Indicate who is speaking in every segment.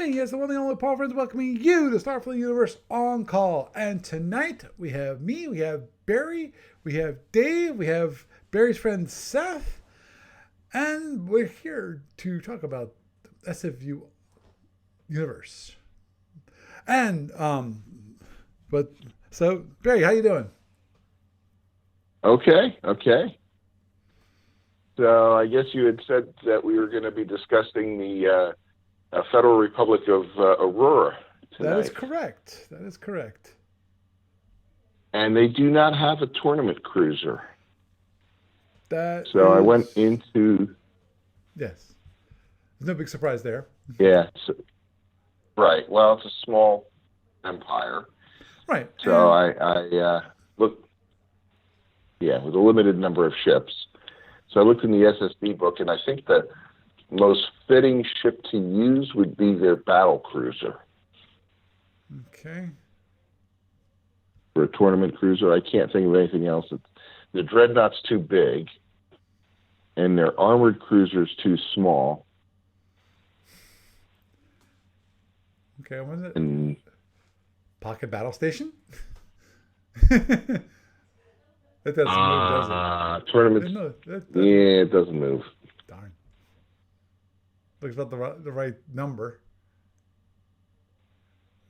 Speaker 1: me, as the one and only Paul Friends, welcoming you to Starfleet Universe On Call. And tonight we have me, we have Barry, we have Dave, we have Barry's friend Seth, and we're here to talk about the SFU universe. And so Barry, how you doing?
Speaker 2: Okay. So I guess you had said that we were going to be discussing the Federal Republic of Aurora tonight.
Speaker 1: That is correct.
Speaker 2: And they do not have a tournament cruiser.
Speaker 1: I
Speaker 2: went into...
Speaker 1: Yes. There's no big surprise there.
Speaker 2: Yeah. Right. Well, it's a small empire.
Speaker 1: Right.
Speaker 2: So I looked, with a limited number of ships. So I looked in the SSD book, and I think the most fitting ship to use would be their battle cruiser.
Speaker 1: Okay.
Speaker 2: For a tournament cruiser, I can't think of anything else. The Dreadnought's too big, and their armored cruiser's too small.
Speaker 1: Okay, what is it?
Speaker 2: And
Speaker 1: Pocket Battle Station? That doesn't move, does it?
Speaker 2: Tournaments.
Speaker 1: No,
Speaker 2: it doesn't move.
Speaker 1: Darn. Looks about the right number.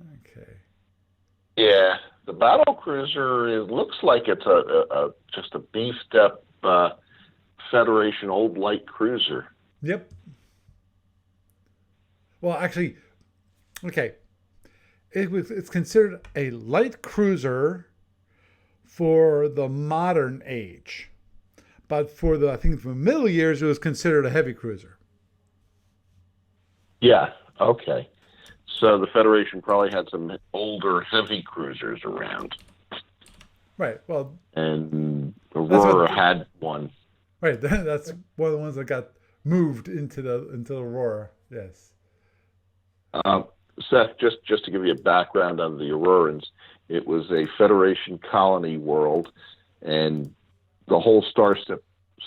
Speaker 1: Okay.
Speaker 2: Yeah, the battle cruiser looks like it's just a beefed up Federation old light cruiser.
Speaker 1: Yep. Well, actually, okay. It's considered a light cruiser for the modern age, but for the middle years, it was considered a heavy cruiser.
Speaker 2: Yeah. Okay. So the Federation probably had some older heavy cruisers around.
Speaker 1: Right. Well,
Speaker 2: and Aurora had one.
Speaker 1: Right. That's one of the ones that got moved into Aurora. Yes.
Speaker 2: Seth, just to give you a background on the Aurorans, it was a Federation colony world, and the whole star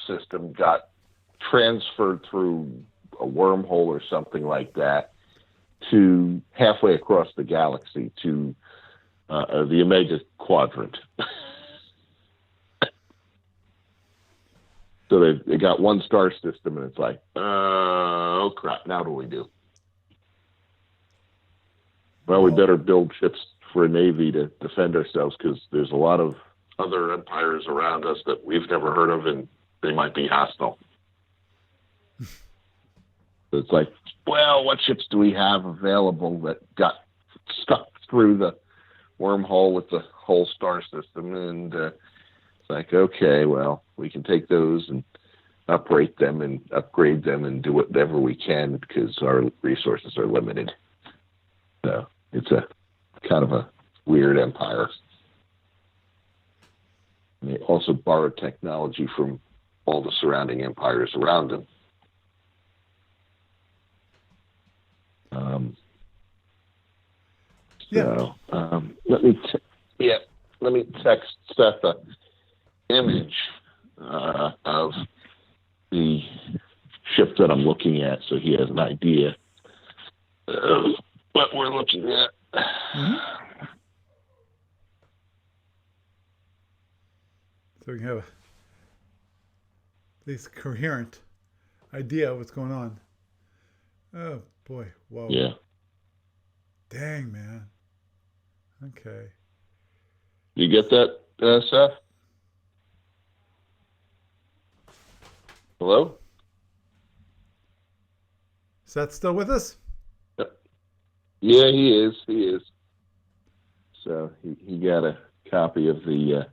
Speaker 2: system got transferred through a wormhole or something like that to halfway across the galaxy to the Omega Quadrant. So they got one star system, and it's like, oh crap, now what do we do? Well, we better build ships for a navy to defend ourselves, because there's a lot of other empires around us that we've never heard of, and they might be hostile. So it's like, well, what ships do we have available that got stuck through the wormhole with the whole star system? And it's like, okay, well, we can take those and upgrade them and do whatever we can, because our resources are limited. So it's a kind of a weird empire. And they also borrowed technology from all the surrounding empires around them. Let me text Seth an image of the ship that I'm looking at, so he has an idea of what we're looking at.
Speaker 1: Mm-hmm. So we can have at least a coherent idea of what's going on. Oh boy! Whoa!
Speaker 2: Yeah.
Speaker 1: Dang, man. Okay.
Speaker 2: You get that, Seth? Hello?
Speaker 1: Seth still with us?
Speaker 2: Yeah, he is. So he got a copy of the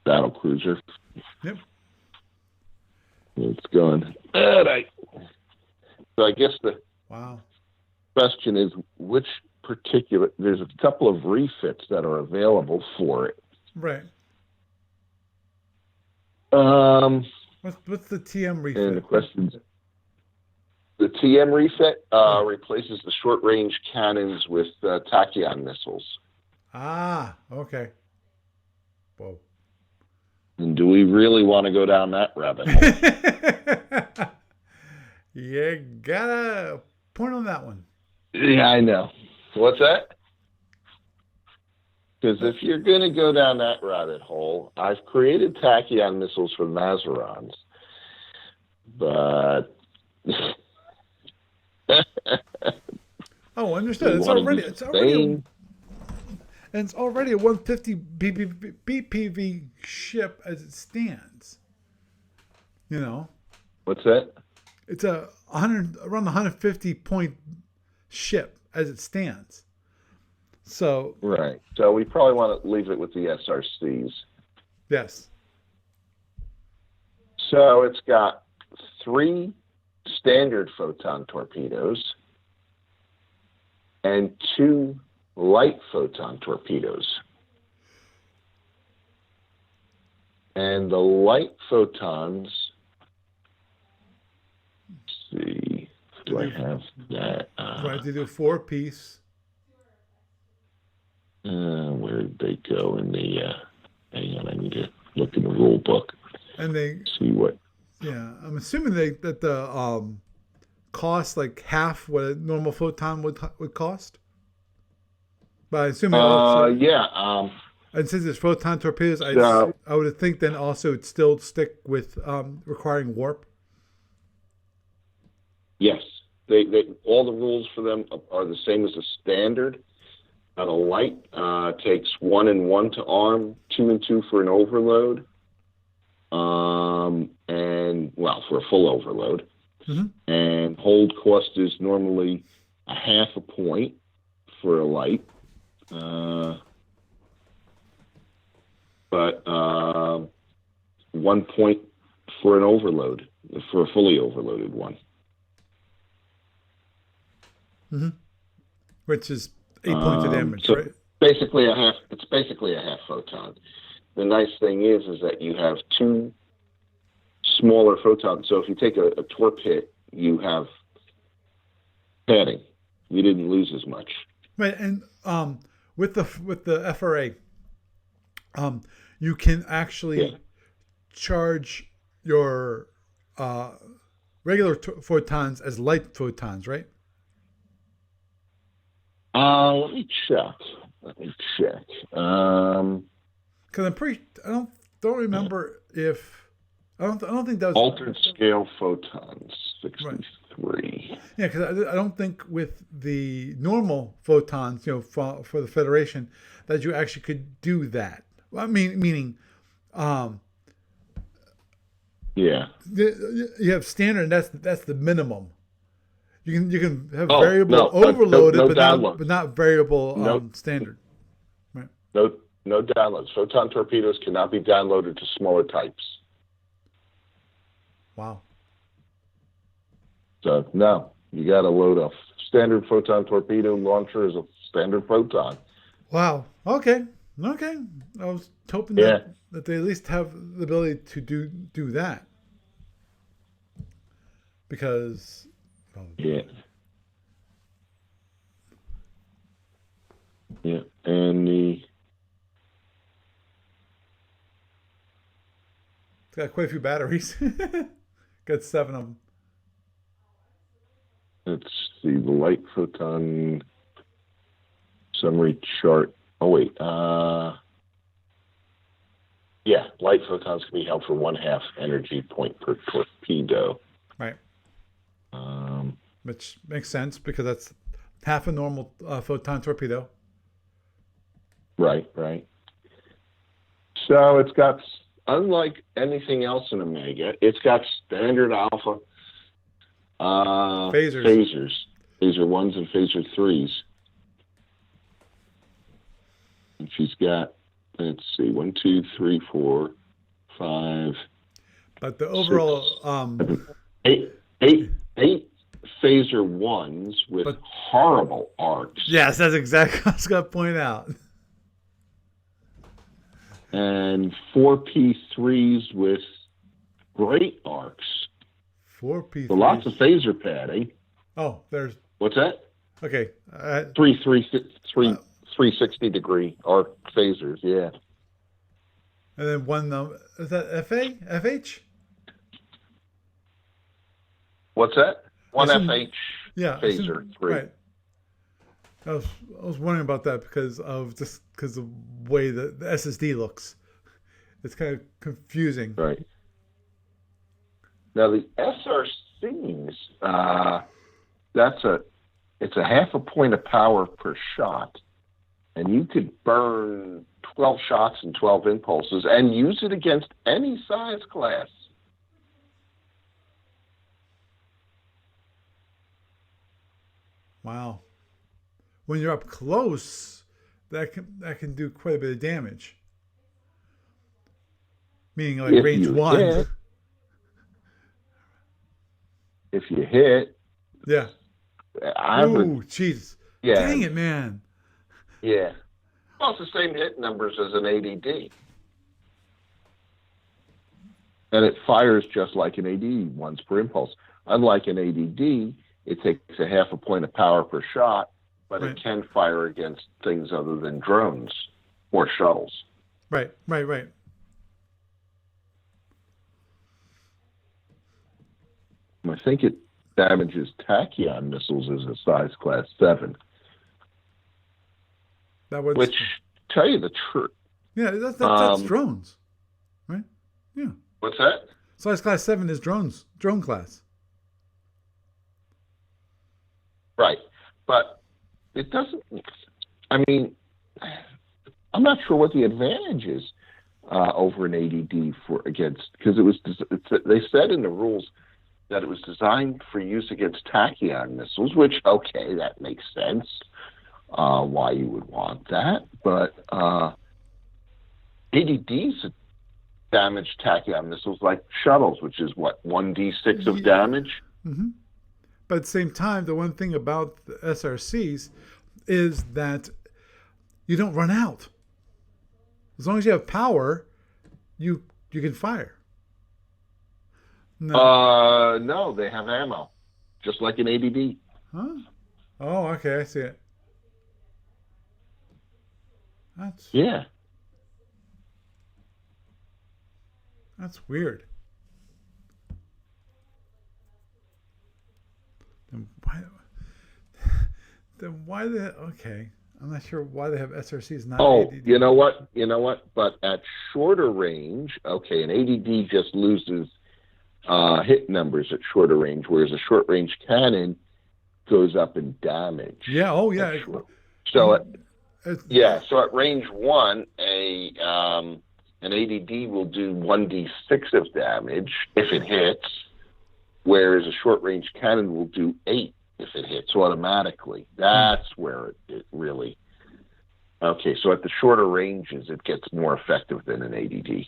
Speaker 2: battle cruiser.
Speaker 1: Yep.
Speaker 2: It's going. So I guess the question is, which particular... There's a couple of refits that are available for it.
Speaker 1: Right. What's the TM refit?
Speaker 2: And the question is, the TM refit replaces the short-range cannons with tachyon missiles.
Speaker 1: Ah, okay. Whoa.
Speaker 2: And do we really want to go down that rabbit hole?
Speaker 1: You got a point on that one.
Speaker 2: Yeah, I know. What's that? Because if you're going to go down that rabbit hole, I've created tachyon missiles for Mazarons, but
Speaker 1: Oh, understood.
Speaker 2: they want to do the same.
Speaker 1: And it's already a 150 BPV ship as it stands. You know,
Speaker 2: What's that?
Speaker 1: it's a 100 around the 150 point ship as it stands. So
Speaker 2: Right. So we probably want to leave it with the SRCs.
Speaker 1: yes,
Speaker 2: So it's got 3 standard photon torpedoes and 2 light photon torpedoes. And the light photons, let's see, do I have that?
Speaker 1: right. They do 4-piece.
Speaker 2: Where did they go in the, hang on, I need to look in the rule book,
Speaker 1: And they,
Speaker 2: see what.
Speaker 1: yeah, I'm assuming that the cost like half what a normal photon would cost. But I assume it also,
Speaker 2: Yeah,
Speaker 1: and since it's photon torpedoes,
Speaker 2: So-
Speaker 1: I would think then also it'd still stick with requiring warp.
Speaker 2: yes. They all the rules for them are the same as a standard. A light takes 1 and 1 to arm, 2 and 2 for an overload, and well, for a full overload.
Speaker 1: Mm-hmm.
Speaker 2: And hold cost is normally a half a point for a light, but 1 point for an overload, for a fully overloaded one.
Speaker 1: Mm-hmm. Which is 8 points of damage,
Speaker 2: so
Speaker 1: right?
Speaker 2: Basically a half. It's basically a half photon. The nice thing is that you have 2 smaller photons. So if you take a torp hit, you have padding. You didn't lose as much.
Speaker 1: Right, and with the FRA, you can actually charge your regular photons as light photons, right?
Speaker 2: Let me check.
Speaker 1: Because I don't remember if I don't think that was
Speaker 2: Altered scale photons, 63.
Speaker 1: Yeah, because I don't think with the normal photons, for the Federation, that you actually could do that. Well, I mean, meaning,
Speaker 2: Yeah.
Speaker 1: you have standard, and that's the minimum. You can have
Speaker 2: Oh,
Speaker 1: variable
Speaker 2: no,
Speaker 1: overloaded,
Speaker 2: no
Speaker 1: but
Speaker 2: downloads.
Speaker 1: not variable
Speaker 2: No.
Speaker 1: standard. Right.
Speaker 2: No downloads. Photon torpedoes cannot be downloaded to smaller types.
Speaker 1: Wow.
Speaker 2: So no, you got to load a standard photon torpedo launcher as a standard photon.
Speaker 1: Wow. Okay. I was hoping
Speaker 2: Yeah.
Speaker 1: that they at least have the ability to do that, because.
Speaker 2: Yeah. Yeah, and
Speaker 1: It's got quite a few batteries. Got 7 of them.
Speaker 2: let's see the light photon summary chart. Oh wait, yeah, light photons can be held for 1/2 energy point per torpedo.
Speaker 1: Right. Which makes sense because that's half a normal photon torpedo.
Speaker 2: Right. So it's got, unlike anything else in Omega, it's got standard alpha phasers, phaser 1s and phaser 3s. And she's got, let's see, 1, 2, 3, 4, 5.
Speaker 1: But the overall,
Speaker 2: 8 phaser 1s with horrible arcs.
Speaker 1: yes, that's exactly what I was going to point out.
Speaker 2: And 4 P3s with great arcs.
Speaker 1: 4P.
Speaker 2: So lots of phaser padding.
Speaker 1: Oh, there's.
Speaker 2: What's that?
Speaker 1: Okay.
Speaker 2: 360 degree arc phasers, yeah.
Speaker 1: And then one, is that FA? FH?
Speaker 2: What's that? One
Speaker 1: assume,
Speaker 2: FH
Speaker 1: yeah,
Speaker 2: phaser, 3.
Speaker 1: right. I was wondering about that because of the way the SSD looks. It's kind of confusing.
Speaker 2: Right. Now the SRCs, it's a half a point of power per shot, and you could burn 12 shots and 12 impulses and use it against any size class.
Speaker 1: Wow. When you're up close, that can do quite a bit of damage. Meaning like
Speaker 2: If
Speaker 1: range
Speaker 2: you
Speaker 1: 1.
Speaker 2: hit, if you hit,
Speaker 1: Yeah.
Speaker 2: I would.
Speaker 1: Ooh, jeez.
Speaker 2: Yeah.
Speaker 1: Dang it, man.
Speaker 2: Yeah. Well, it's the same hit numbers as an ADD. And it fires just like an ADD, once per impulse. Unlike an ADD, it takes a half a point of power per shot, but
Speaker 1: Right.
Speaker 2: it can fire against things other than drones or shuttles.
Speaker 1: Right.
Speaker 2: I think it damages tachyon missiles as a size class 7,
Speaker 1: That was.
Speaker 2: which, tell you the truth.
Speaker 1: Yeah, that's drones, right? Yeah.
Speaker 2: What's that?
Speaker 1: Size class 7 is drone class.
Speaker 2: Right. But it doesn't, I mean, I'm not sure what the advantage is over an ADD because they said in the rules that it was designed for use against tachyon missiles, which, okay, that makes sense, why you would want that. But ADDs damage tachyon missiles like shuttles, which is what, 1d6 of damage?
Speaker 1: Mm-hmm. But at the same time, the one thing about the SRCs is that you don't run out. As long as you have power, you can fire.
Speaker 2: No, they have ammo, just like an ADD.
Speaker 1: Huh? Oh, okay, I see it.
Speaker 2: Yeah.
Speaker 1: That's weird. Then why okay. I'm not sure why they have SRCs not ADD.
Speaker 2: You know what? But at shorter range, okay, an ADD just loses hit numbers at shorter range, whereas a short range cannon goes up in damage.
Speaker 1: Yeah. Oh, yeah.
Speaker 2: So at range 1, an ADD will do 1d6 of damage if it hits, whereas a short range cannon will do 8 if it hits automatically. That's where it really. Okay, so at the shorter ranges, it gets more effective than an ADD.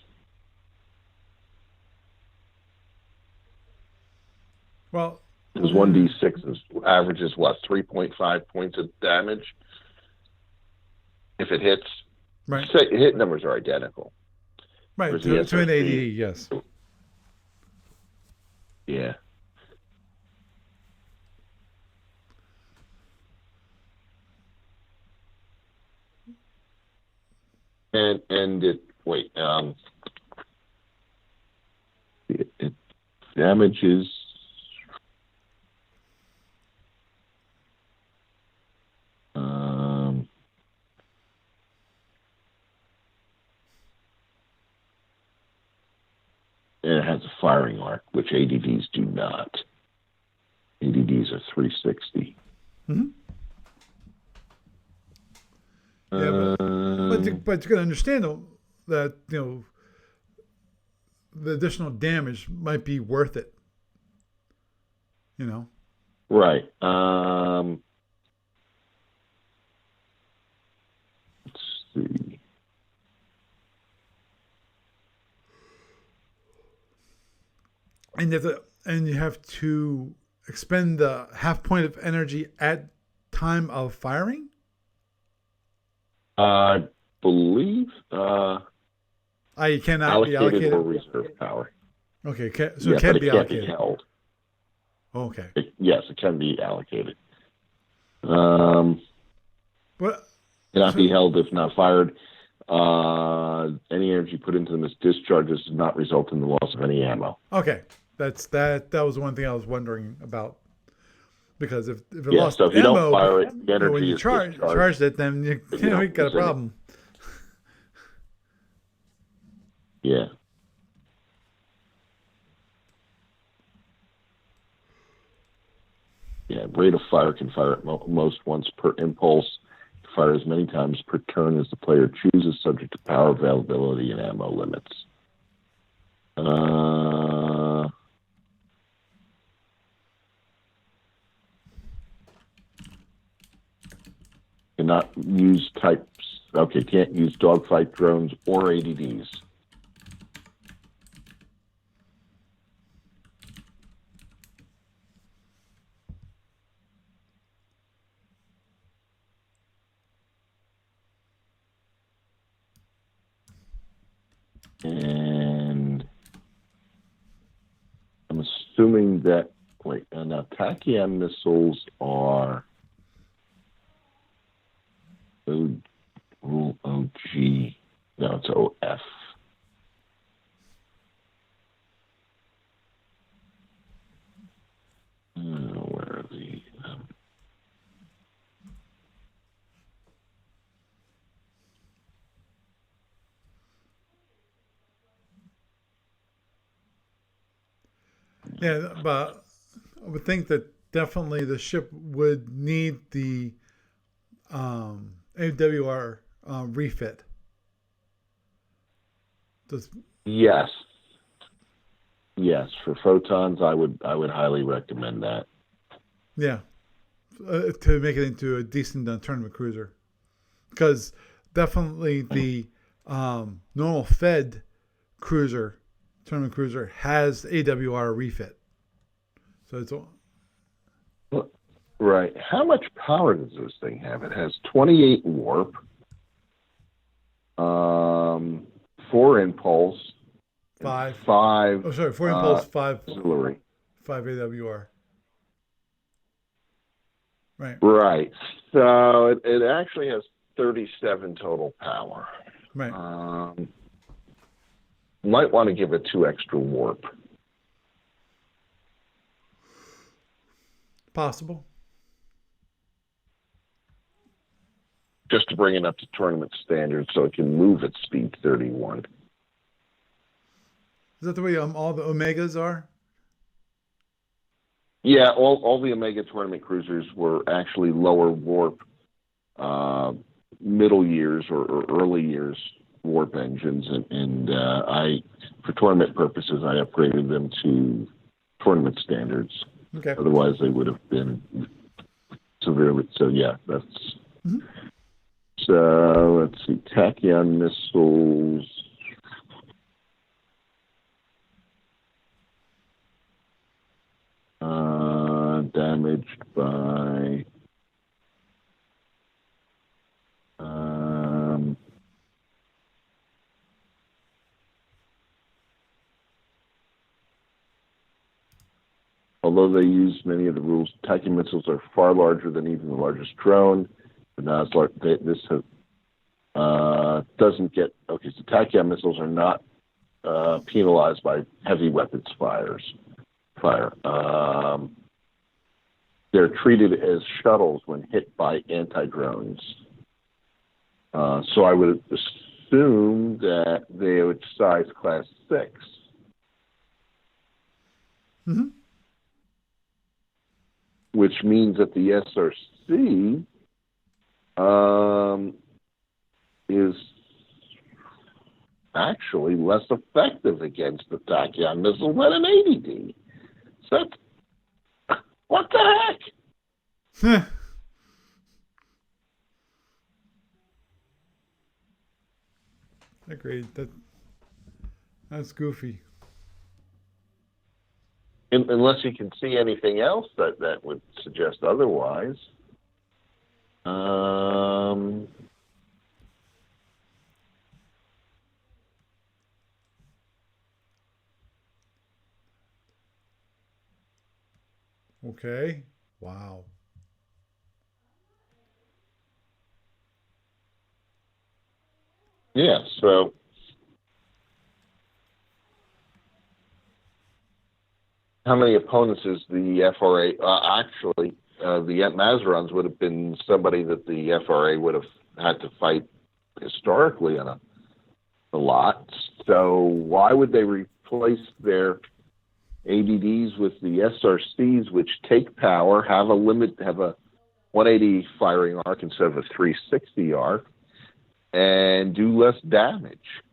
Speaker 1: Well,
Speaker 2: because 1d6 averages what, 3.5 points of damage if it hits.
Speaker 1: Right.
Speaker 2: So hit numbers are identical.
Speaker 1: Right. To an ADD, yes.
Speaker 2: Yeah. And it damages and it has a firing arc, which ADDs do not. ADDs are 360.
Speaker 1: Mm-hmm. Yeah, but you can understand that the additional damage might be worth it.
Speaker 2: Right. Let's see.
Speaker 1: And you have to expend the half point of energy at time of firing.
Speaker 2: I believe
Speaker 1: You cannot be allocated
Speaker 2: or reserve power.
Speaker 1: Okay, so it can be allocated.
Speaker 2: Be held.
Speaker 1: Okay.
Speaker 2: Yes, it can be allocated.
Speaker 1: But
Speaker 2: cannot be held if not fired. Any energy put into them as discharges does not result in the loss of any ammo.
Speaker 1: Okay, that was one thing I was wondering about. Because if it
Speaker 2: Yeah,
Speaker 1: lost
Speaker 2: so if you don't
Speaker 1: ammo,
Speaker 2: fire it, the
Speaker 1: when
Speaker 2: energy
Speaker 1: you
Speaker 2: is discharged.
Speaker 1: charged it, then you
Speaker 2: If you
Speaker 1: know, we
Speaker 2: don't
Speaker 1: got a
Speaker 2: use any.
Speaker 1: problem.
Speaker 2: Yeah. Yeah, rate of fire can fire at most once per impulse. Fire as many times per turn as the player chooses, subject to power availability and ammo limits. Cannot use types. Okay, can't use dogfight drones or ADDs. And I'm assuming that, now Tachyon missiles are rule OG. No, it's OF. Where are the...
Speaker 1: Yeah, but I would think that definitely the ship would need the AWR refit. Does,
Speaker 2: Yes. Yes, for photons, I would highly recommend that.
Speaker 1: yeah, to make it into a decent tournament cruiser, because definitely the normal fed cruiser, tournament cruiser, has AWR refit. So it's
Speaker 2: Right. How much power does this thing have? It has 28 warp, 4 impulse,
Speaker 1: five.
Speaker 2: 5.
Speaker 1: Oh, sorry, 4 impulse,
Speaker 2: auxiliary.
Speaker 1: 5 AWR. Right.
Speaker 2: Right. So it actually has 37 total power.
Speaker 1: Right.
Speaker 2: Might want to give it 2 extra warp.
Speaker 1: Possible.
Speaker 2: Just to bring it up to tournament standards so it can move at speed 31.
Speaker 1: Is that the way all the Omegas are?
Speaker 2: Yeah, all the Omega tournament cruisers were actually lower warp, middle years or early years warp engines, and I, for tournament purposes, I upgraded them to tournament standards.
Speaker 1: Okay.
Speaker 2: Otherwise, they would have been severely. So yeah, that's.
Speaker 1: Mm-hmm.
Speaker 2: So let's see, Tachyon missiles. Damaged by although they use many of the rules, Tachyon missiles are far larger than even the largest drone. But now it's like this doesn't get okay. So Tachyon missiles are not penalized by heavy weapons fire. They're treated as shuttles when hit by anti-drones. So I would assume that they would size class 6.
Speaker 1: Mm-hmm.
Speaker 2: Which means that the SRC is actually less effective against the Tachyon missile than an ADD. So what the heck?
Speaker 1: Agreed. That's goofy.
Speaker 2: Unless you can see anything else that would suggest otherwise.
Speaker 1: Okay. Wow.
Speaker 2: Yeah, so how many opponents is the FRA? Actually, the Mazarons would have been somebody that the FRA would have had to fight historically on a lot. So why would they replace their ADDs with the SRCs, which take power, have a 180 firing arc instead of a 360 arc, and do less damage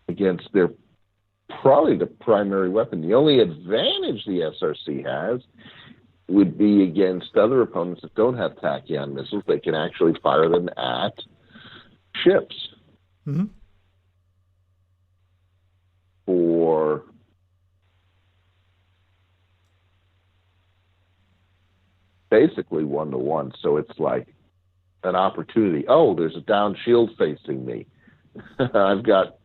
Speaker 2: against their probably the primary weapon? The only advantage the SRC has would be against other opponents that don't have tachyon missiles. They can actually fire them at ships.
Speaker 1: Mm-hmm.
Speaker 2: For basically 1-to-1. So it's like an opportunity. Oh, there's a down shield facing me. I've got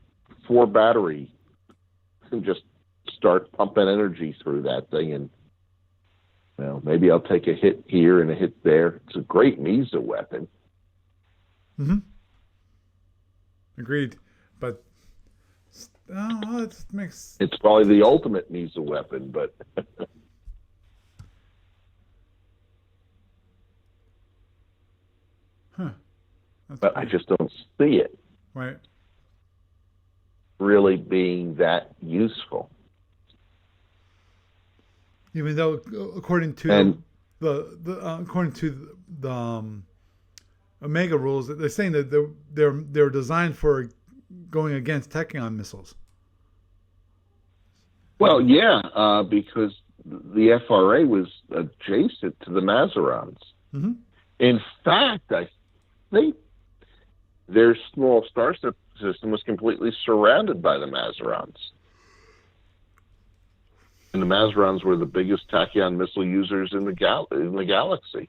Speaker 2: 4 battery. And just start pumping energy through that thing, and well, maybe I'll take a hit here and a hit there. It's a great Misa weapon.
Speaker 1: Mm-hmm. Agreed. But it makes...
Speaker 2: It's probably the ultimate Misa weapon, but but I just don't see it
Speaker 1: right
Speaker 2: really being that useful.
Speaker 1: Even though, according to the Omega rules, they're saying that they're designed for going against tachyon missiles.
Speaker 2: Well, yeah, because the FRA was adjacent to the Mazarons.
Speaker 1: Mm-hmm.
Speaker 2: In fact, I think their small star system was completely surrounded by the Mazarons. And the Mazarons were the biggest tachyon missile users in the galaxy.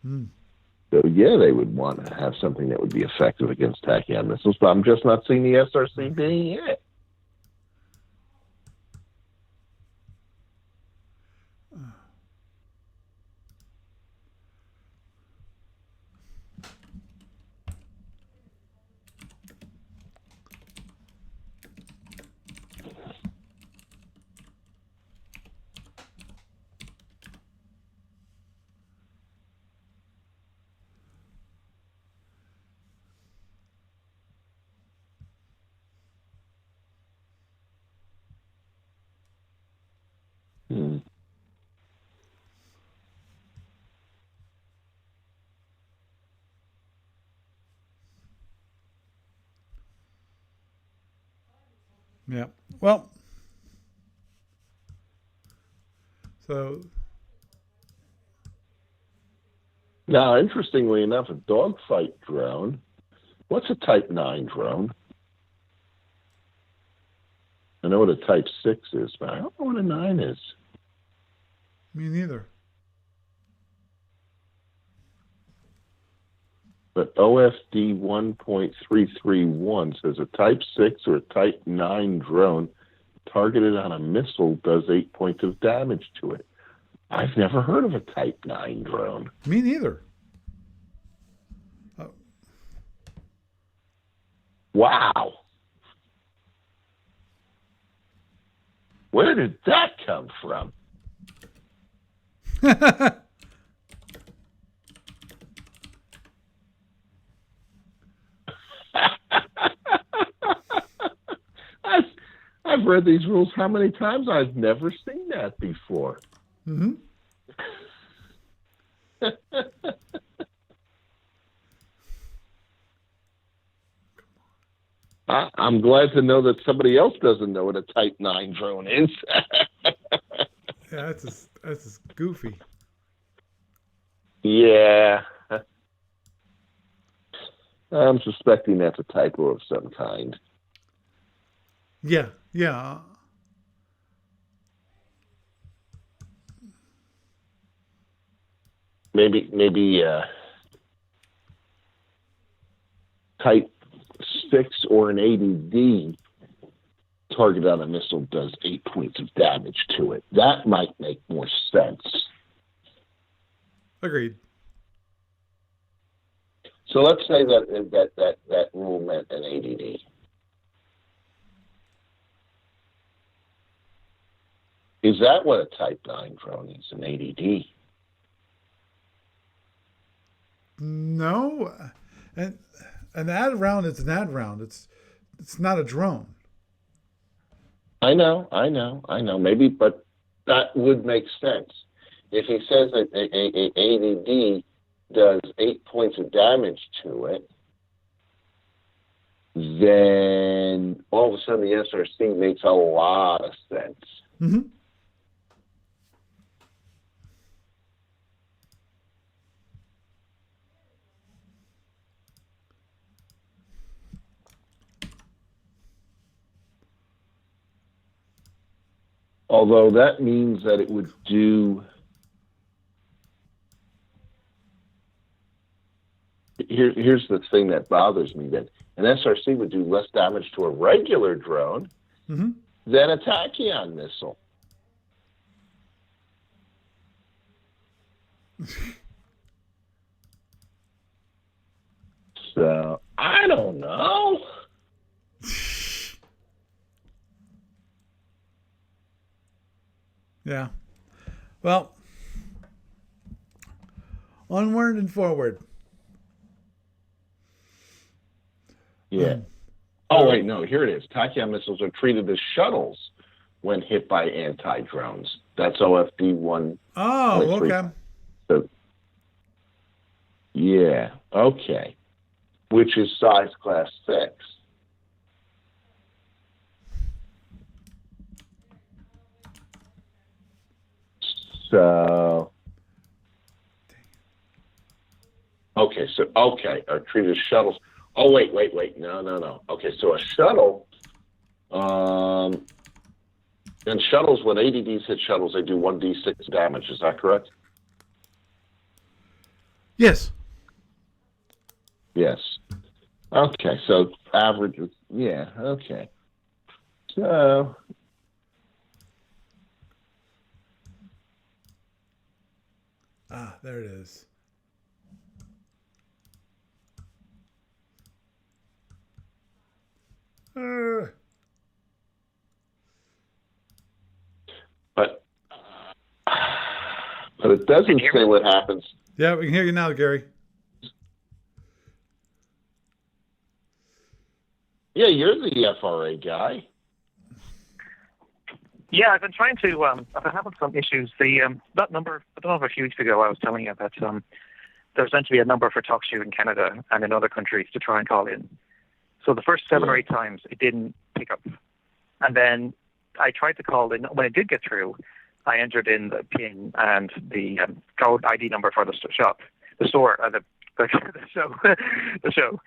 Speaker 1: Mm.
Speaker 2: So, yeah, they would want to have something that would be effective against tachyon missiles, but I'm just not seeing the SRC being it. Hmm.
Speaker 1: Yeah. Well, so
Speaker 2: Now, interestingly enough, a dogfight drone. What's a Type 9 drone? I know what a Type 6 is, but I don't know what a 9 is.
Speaker 1: me neither.
Speaker 2: But OFD 1.331 says a Type 6 or a Type 9 drone targeted on a missile does 8 points of damage to it. I've never heard of a Type 9 drone.
Speaker 1: Me neither.
Speaker 2: Wow. Where did that come from? I've read these rules how many times? I've never seen that before.
Speaker 1: Mm-hmm.
Speaker 2: I'm glad to know that somebody else doesn't know what a Type 9 drone is.
Speaker 1: Yeah, that's just goofy.
Speaker 2: Yeah. I'm suspecting that's a typo of some kind.
Speaker 1: Yeah, yeah.
Speaker 2: Maybe Type 6 or an ADD target on a missile does 8 points of damage to it. That might make more sense.
Speaker 1: Agreed.
Speaker 2: So let's say that rule meant an ADD. Is that what a Type 9 drone is, an ADD?
Speaker 1: No, and an ad round is an ad round. It's not a drone.
Speaker 2: I know. Maybe, but that would make sense. If he says that a ADD does 8 points of damage to it, then all of a sudden the SRC makes a lot of sense.
Speaker 1: Mm-hmm.
Speaker 2: Although that means that it would do. Here's the thing that bothers me: that an SRC would do less damage to a regular drone
Speaker 1: Mm-hmm.
Speaker 2: than a tachyon missile. So I don't know.
Speaker 1: Yeah. Well, onward and forward.
Speaker 2: Yeah. Oh wait, no. Here it is. Tachyon missiles are treated as shuttles when hit by anti-drones. That's OFD 1.
Speaker 1: Oh, okay.
Speaker 2: So, yeah. Okay. Which is size class 6. So, okay, are treated as shuttles. Oh, wait. No. Okay, so a shuttle, and shuttles, when ADDs hit shuttles, they do 1d6 damage. Is that correct?
Speaker 1: Yes.
Speaker 2: Yes. Okay, so average is, yeah, okay. So,
Speaker 1: There it is.
Speaker 2: but it doesn't say what happens.
Speaker 1: Yeah, we can hear you now, Gary.
Speaker 2: Yeah, you're the FRA guy.
Speaker 3: Yeah, I've been trying to. I've been having some issues. That number, I don't know if a few weeks ago I was telling you that there's meant to be a number for TalkShoe in Canada and in other countries to try and call in. So the first 7 or 8 times it didn't pick up, and then I tried to call in. When it did get through, I entered in the PIN and the code ID number for the shop, the store, the show, the show.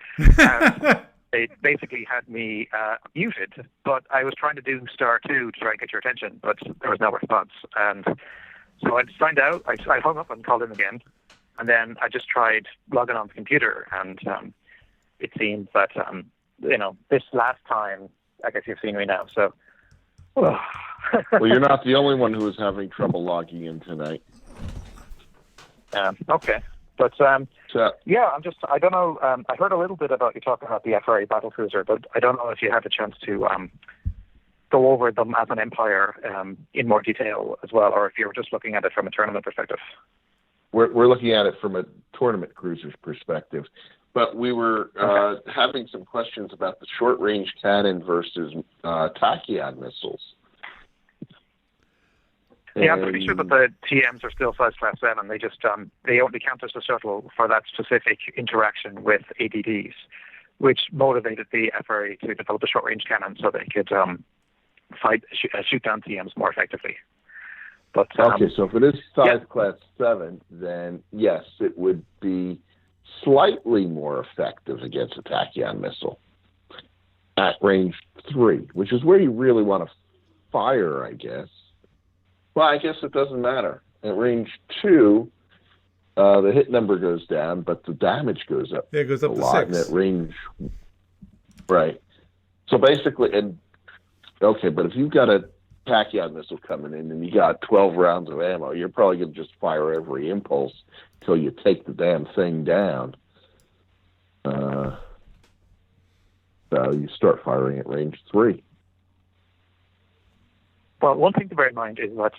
Speaker 3: They basically had me muted, but I was trying to do *2 to try and get your attention, but there was no response. And so I signed out. I hung up and called in again, and then I just tried logging on the computer, and it seems that this last time, I guess you've seen me now. So,
Speaker 2: well, you're not the only one who is having trouble logging in tonight.
Speaker 3: Okay. But, yeah, I don't know. I heard a little bit about you talking about the FRA battlecruiser, but I don't know if you had a chance to go over them as an empire in more detail as well, or if you were just looking at it from a tournament perspective.
Speaker 2: We're looking at it from a tournament cruiser's perspective. But we were having some questions about the short-range cannon versus tachyon missiles.
Speaker 3: Yeah, I'm pretty sure that the TMs are still size class 7. They just they only count as a shuttle for that specific interaction with ADDs, which motivated the FRA to develop a short-range cannon so they could shoot down TMs more effectively. But
Speaker 2: okay, so if it is size class 7, then yes, it would be slightly more effective against a tachyon missile at range 3, which is where you really want to fire, I guess. Well, I guess it doesn't matter. At range 2, the hit number goes down, but the damage goes up.
Speaker 1: Yeah, it goes up
Speaker 2: a
Speaker 1: to
Speaker 2: lot.
Speaker 1: 6.
Speaker 2: And at range, right. So basically, but if you've got a tachyon missile coming in and you got 12 rounds of ammo, you're probably going to just fire every impulse till you take the damn thing down. So you start firing at range 3.
Speaker 3: Well, one thing to bear in mind is that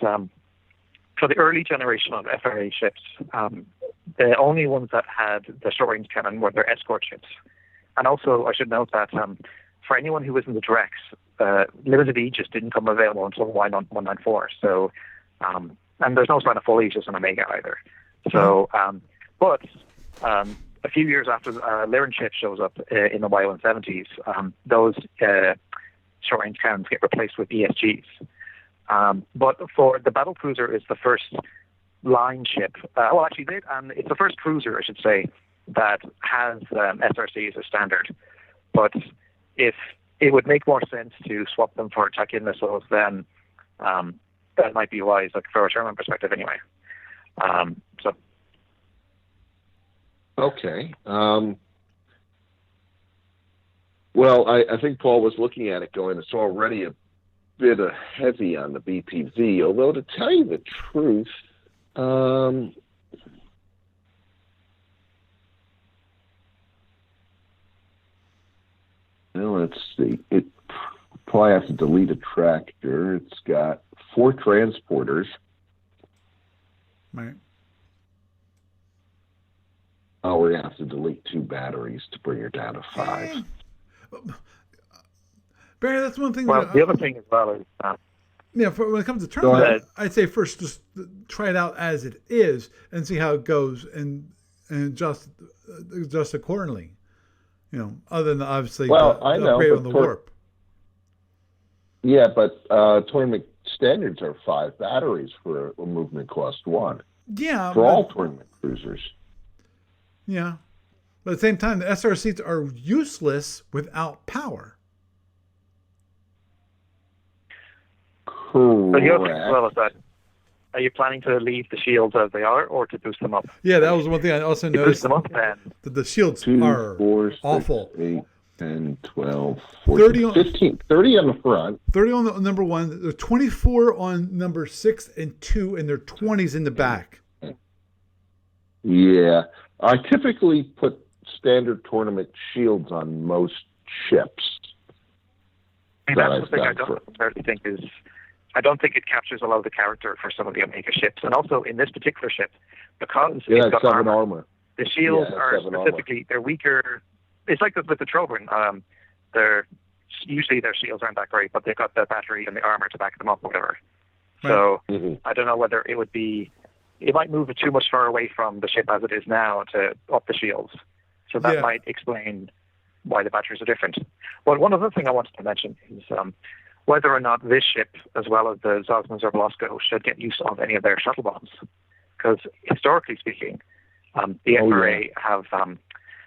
Speaker 3: for the early generation of FRA ships, the only ones that had the short-range cannon were their escort ships. And also, I should note that for anyone who was in the directs, limited Aegis didn't come available until Y194. So, and there's no sign of full Aegis on Omega either. So, but a few years after Lyran ship shows up in the Y170s, those short-range cannons get replaced with ESGs. But for the battlecruiser is the first line ship. It's the first cruiser, I should say, that has SRCs as standard. But if it would make more sense to swap them for attack-in missiles, then that might be wise, like from a Sherman perspective, anyway. So.
Speaker 2: Okay. Well, I think Paul was looking at it going, it's already a bit heavy on the BPV, although to tell you the truth, let's see. It probably has to delete a tractor. It's got 4 transporters.
Speaker 1: Right.
Speaker 2: Oh, we're going to have to delete 2 batteries to bring her down to 5.
Speaker 1: Barry, that's one thing.
Speaker 3: Well, the other thing as well is...
Speaker 1: when it comes to tournament, I'd say first just try it out as it is and see how it goes and adjust accordingly. Other than obviously
Speaker 2: I know,
Speaker 1: upgrade on the warp.
Speaker 2: Yeah, but tournament standards are 5 batteries for a movement cost 1.
Speaker 1: Yeah.
Speaker 2: For all tournament cruisers.
Speaker 1: Yeah. But at the same time, the SRCs are useless without power.
Speaker 2: Correct.
Speaker 3: But the other thing as well is that, are you planning to leave the shields as they are or to boost them up?
Speaker 1: Yeah, that was one thing I also noticed.
Speaker 3: Boost them up, then.
Speaker 1: That the shields
Speaker 2: 2,
Speaker 1: are
Speaker 2: 4, 6,
Speaker 1: awful.
Speaker 2: 8, 10, 12, 14, 15, 30 on the front.
Speaker 1: 30 on the number 1. There's 24 on number 6 and 2, and there are 20s in the back.
Speaker 2: Yeah. I typically put standard tournament shields on most ships.
Speaker 3: And that's the thing I don't necessarily think is... I don't think it captures a lot of the character for some of the Omega ships. And also in this particular ship, because it's got armor, the shields are specifically, they're weaker. It's like with the Trojan. Usually their shields aren't that great, but they've got the battery and the armor to back them up, whatever. Right. So I don't know whether it would be... It might move it too much far away from the ship as it is now to up the shields. So that might explain why the batteries are different. But one other thing I wanted to mention is whether or not this ship, as well as the Zosmas or Velasco, should get use of any of their shuttle bombs. Because historically speaking, the FRA have...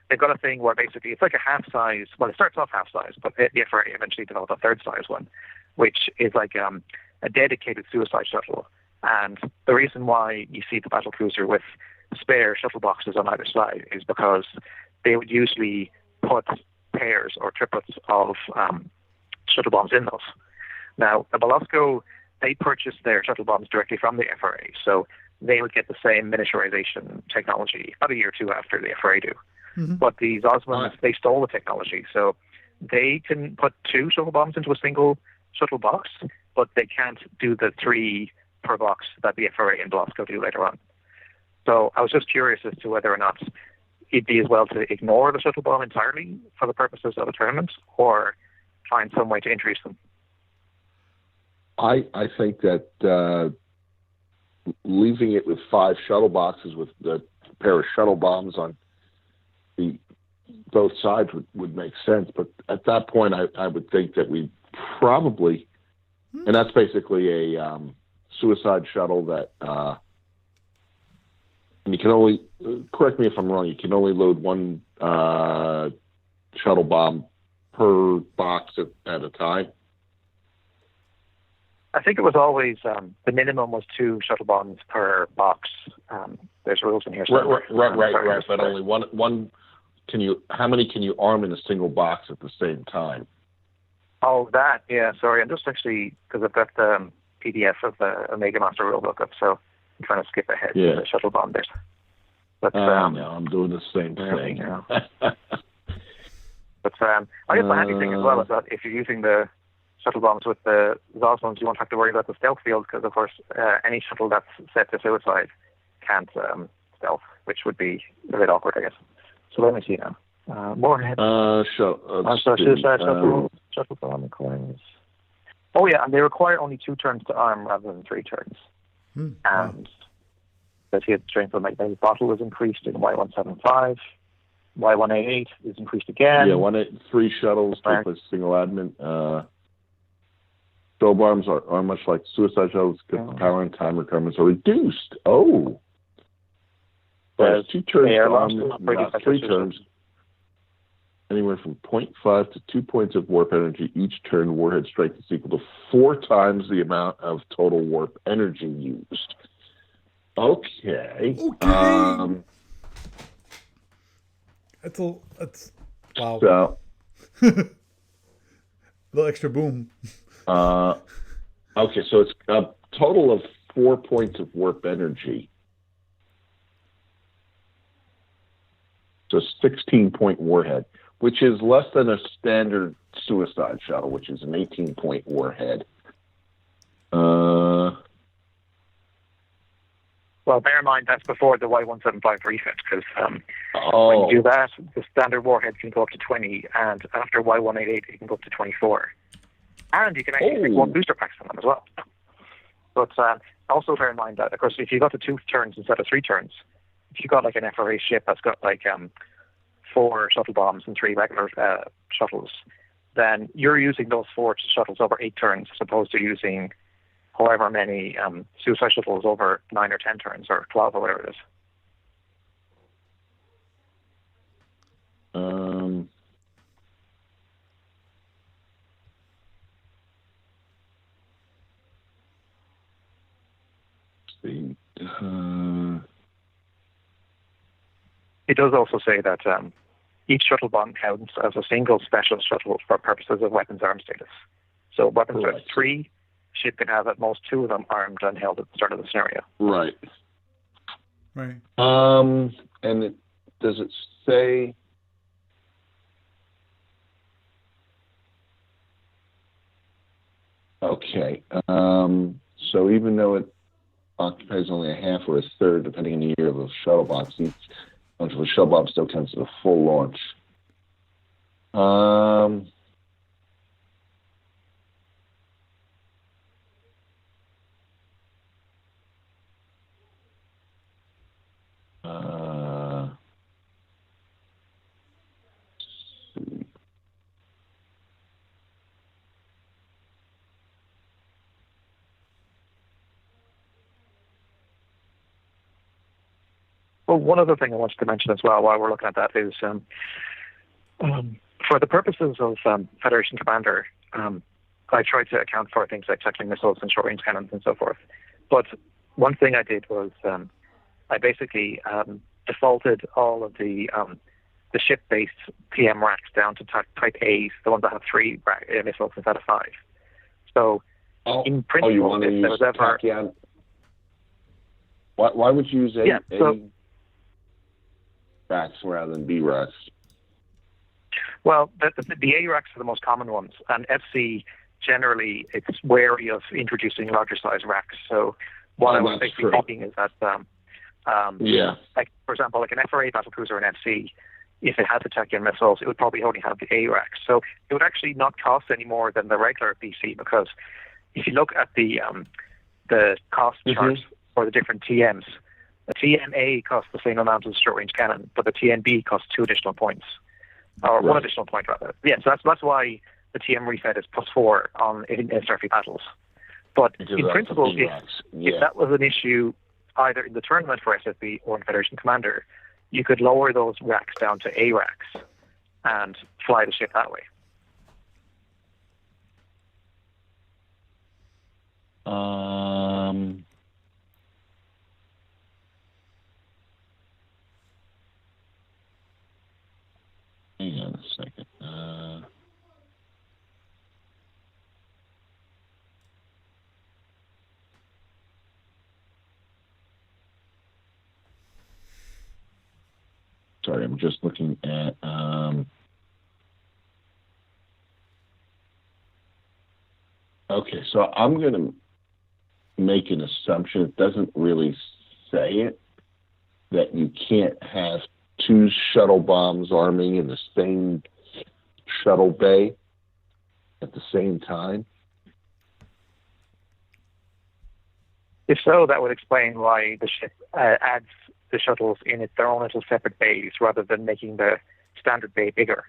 Speaker 3: they've got a thing where basically it's like a half-size... Well, it starts off half-size, but the FRA eventually developed a third-size one, which is like a dedicated suicide shuttle. And the reason why you see the battlecruiser with spare shuttle boxes on either side is because they would usually put pairs or triplets of shuttle bombs in those. Now, the Velasco, they purchased their shuttle bombs directly from the FRA, so they would get the same miniaturization technology about a year or 2 after the FRA do. Mm-hmm. But the Zosmans, they stole the technology, so they can put 2 shuttle bombs into a single shuttle box, but they can't do the 3 per box that the FRA and Velasco do later on. So I was just curious as to whether or not it'd be as well to ignore the shuttle bomb entirely for the purposes of a tournament or find some way to introduce them.
Speaker 2: I think that leaving it with 5 shuttle boxes with a pair of shuttle bombs on both sides would make sense. But at that point, I would think that we probably, and that's basically a suicide shuttle that, and you can only, correct me if I'm wrong, you can only load 1 shuttle bomb per box at a time.
Speaker 3: I think it was always, the minimum was 2 shuttle bombs per box. There's rules in here.
Speaker 2: Right. But only one how many can you arm in a single box at the same time?
Speaker 3: Oh, that, yeah, sorry. I'm just actually, because I've got the PDF of the Omega Master rulebook up, so I'm trying to skip ahead to the shuttle bomb bit. But,
Speaker 2: no, I'm doing the same thing.
Speaker 3: But I guess the handy thing as well is that if you're using the shuttle bombs with the Zosmos, you won't have to worry about the stealth field because, of course, any shuttle that's set to suicide can't stealth, which would be a bit awkward, I guess. So let me see now. Warhead. Suicide shuttle bomb requires. Oh yeah, and they require only 2 turns to arm rather than 3 turns. And the strength of the magnetic bottle is increased in Y175. Y188 is increased again.
Speaker 2: Yeah, 183 shuttles, take place single admin. Shuttle bombs are much like suicide shuttles, because the power and time requirements are reduced. Oh. But 2 turns to arm, not 3 turns. Anywhere from 0.5 to 2 points of warp energy each turn. Warhead strength is equal to 4 times the amount of total warp energy used. Okay.
Speaker 1: That's wow.
Speaker 2: So,
Speaker 1: little extra boom.
Speaker 2: okay, so it's a total of 4 points of warp energy. So 16-point warhead, which is less than a standard suicide shuttle, which is an 18-point warhead.
Speaker 3: Well, bear in mind that's before the Y175 refit, because when you do that, the standard warhead can go up to 20, and after Y188, it can go up to 24. And you can actually make 1 booster packs on them as well. But also bear in mind that, of course, if you got to 2 turns instead of 3 turns, if you got like an FRA ship that's got like 4 shuttle bombs and 3 regular shuttles, then you're using those 4 shuttles over 8 turns as opposed to using however many suicide shuttles over 9 or 10 turns or 12 or whatever it is. It does also say that each shuttle bomb counts as a single special shuttle for purposes of weapons arm status. So weapons status 3, ship can have at most 2 of them armed and held at the start of the scenario.
Speaker 2: Right.
Speaker 1: Right.
Speaker 2: And does it say? Okay. So even though it occupies only a half or a third, depending on the year of the shuttle box, each launch of a shuttle bomb still counts as a full launch.
Speaker 3: Well, one other thing I wanted to mention as well while we're looking at that is for the purposes of Federation Commander, I tried to account for things like tackling missiles and short-range cannons and so forth. But one thing I did was I basically defaulted all of the ship-based PM racks down to type A's, the ones that have 3 missiles instead of 5. So in principle,
Speaker 2: you want to
Speaker 3: if
Speaker 2: use
Speaker 3: there was ever...
Speaker 2: Tachyon? Why would you use A racks rather than B racks?
Speaker 3: Well, the A racks are the most common ones, and FC generally it's wary of introducing larger size racks. So what I was basically thinking is that, like for example, like an FRA battlecruiser and FC, if it had the Tachyon missiles, it would probably only have the A racks. So it would actually not cost any more than the regular BC, because if you look at the cost chart for the different TMs, the TMA costs the same amount as the short-range cannon, but the TMB costs 2 additional points, or 1 additional point rather. Yeah, so that's why the TM reset is +4 in Starfleet battles. But in principle, if that was an issue either in the tournament for SFB or in Federation Commander, you could lower those racks down to A racks and fly the ship that way.
Speaker 2: Hang on a second. Sorry, I'm just looking at Okay, so I'm going to make an assumption. It doesn't really say it, that you can't have two shuttle bombs arming in the same shuttle bay at the same time.
Speaker 3: If so, that would explain why the ship adds the shuttles in their own little separate bays rather than making the standard bay bigger.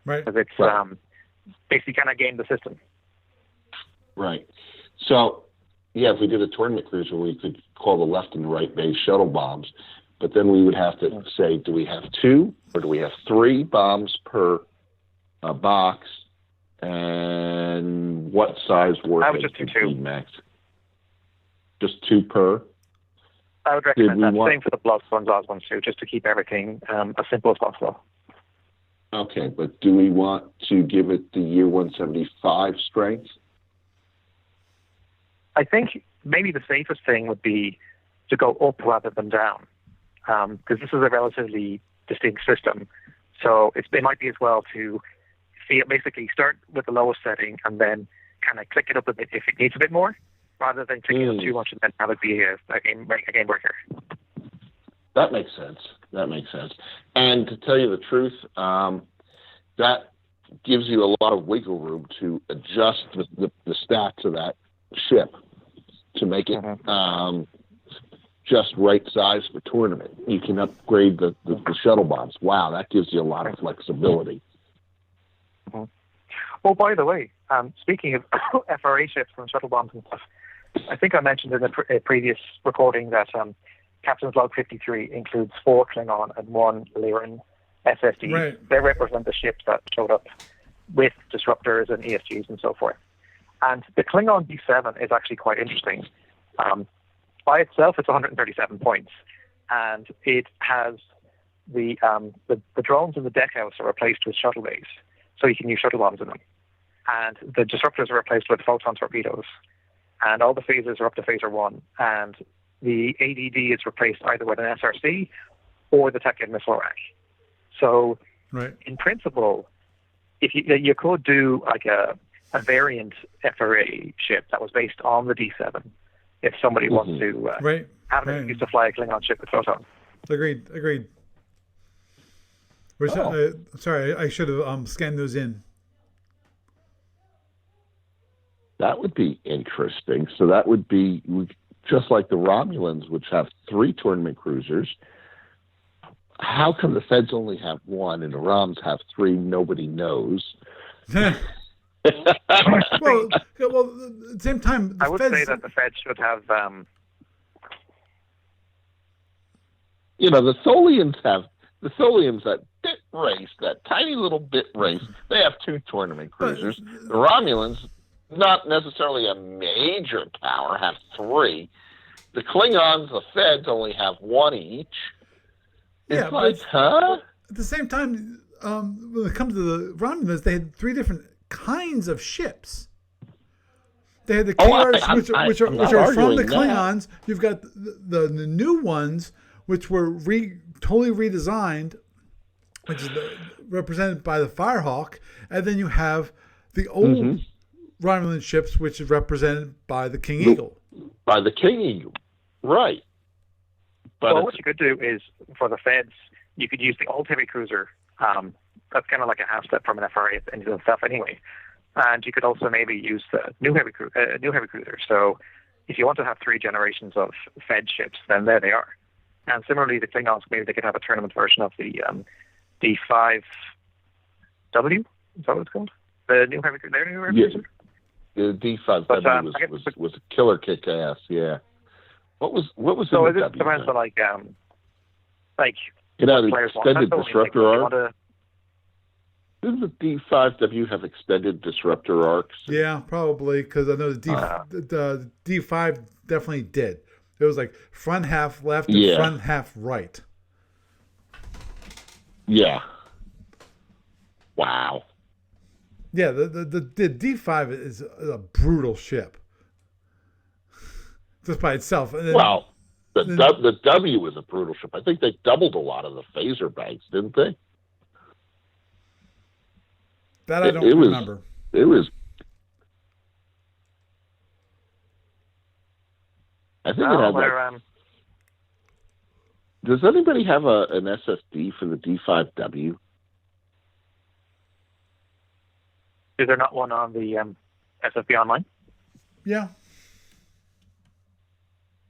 Speaker 1: Right.
Speaker 3: Because it's
Speaker 2: Right.
Speaker 3: basically kind of game the system.
Speaker 2: Right. So, yeah, if we did a tournament cruiser, we could call the left and the right bay shuttle bombs, but then we would have to say, do we have two or do we have three bombs per box, and what size warhead
Speaker 3: just do
Speaker 2: could
Speaker 3: two.
Speaker 2: be max? Just two per?
Speaker 3: I would recommend
Speaker 2: we
Speaker 3: that.
Speaker 2: want-
Speaker 3: Same for the Plus ones, Oz ones too, just to keep everything as simple as possible.
Speaker 2: Okay, but do we want to give it the year 175 strength?
Speaker 3: I think maybe the safest thing would be to go up rather than down, because this is a relatively distinct system. So it might be as well to basically start with the lowest setting and then kind of click it up a bit if it needs a bit more, rather than clicking up too much and then have it be a game breaker.
Speaker 2: That makes sense. And to tell you the truth, that gives you a lot of wiggle room to adjust the stats of that ship to make it just right size for tournament. You can upgrade the shuttle bombs. Wow, that gives you a lot of flexibility.
Speaker 3: Oh, by the way, speaking of FRA ships and shuttle bombs and stuff, I think I mentioned in a previous recording that Captain's Log 53 includes 4 Klingon and 1 Lyran SSD.
Speaker 1: Right.
Speaker 3: They represent the ships that showed up with disruptors and ESGs and so forth. And the Klingon D7 is actually quite interesting. By itself, it's 137 points, and it has the drones in the deckhouse are replaced with shuttle bays, so you can use shuttle bombs in them. And the disruptors are replaced with photon torpedoes, and all the phasers are up to phaser 1, and the ADD is replaced either with an SRC or the Tech missile rack. So,
Speaker 1: Right.
Speaker 3: in principle, if you could do like a variant FRA ship that was based on the D7, if somebody wants to
Speaker 1: Right.
Speaker 3: have an excuse to fly a Klingon ship with photons.
Speaker 1: Agreed. Which, sorry, I should have scanned those in.
Speaker 2: That would be interesting. So that would be just like the Romulans, which have 3 tournament cruisers. How come the Feds only have 1 and the Roms have 3? Nobody knows.
Speaker 1: well, at the same time, the
Speaker 3: I would
Speaker 1: Feds,
Speaker 3: say that the Fed should have.
Speaker 2: The Tholians that bit race, that tiny little bit race. They have 2 tournament cruisers. The Romulans, not necessarily a major power, have 3. The Klingons, the Feds, only have 1 each. It's like, huh?
Speaker 1: At the same time, when it comes to the Romulans, they had 3 different kinds of ships. They had the KRs, which are from the Klingons. That. You've got the new ones, which were totally redesigned, which is represented by the Firehawk, and then you have the old Romulan ships, which is represented by the King Eagle.
Speaker 2: By the King Eagle, right. But
Speaker 3: what you could do is, for the Feds, you could use the old heavy cruiser. That's kind of like a half step from an FRA into the stuff anyway. And you could also maybe use the new heavy cruiser. So if you want to have 3 generations of Fed ships, then there they are. And similarly, the Klingons, maybe they could have a tournament version of the D5W. Is that what it's called? The new heavy cruiser.
Speaker 2: The D5W was a killer kick ass. Yeah. What was
Speaker 3: so
Speaker 2: in the
Speaker 3: it
Speaker 2: W?
Speaker 3: depends on like
Speaker 2: it had
Speaker 3: players
Speaker 2: extended
Speaker 3: want.
Speaker 2: disruptor arc. Didn't the D5W have extended disruptor arcs?
Speaker 1: Yeah, probably, because I know the D5 definitely did. It was like front half left and front half right.
Speaker 2: Yeah. Wow.
Speaker 1: Yeah, the D5 is a brutal ship. Just by itself. And then,
Speaker 2: the W was a brutal ship. I think they doubled a lot of the phaser banks, didn't they?
Speaker 1: That I don't remember.
Speaker 2: It was I think it had like. Does anybody have an SSD for the D5W?
Speaker 3: Is there not one on the SFU Online?
Speaker 1: Yeah.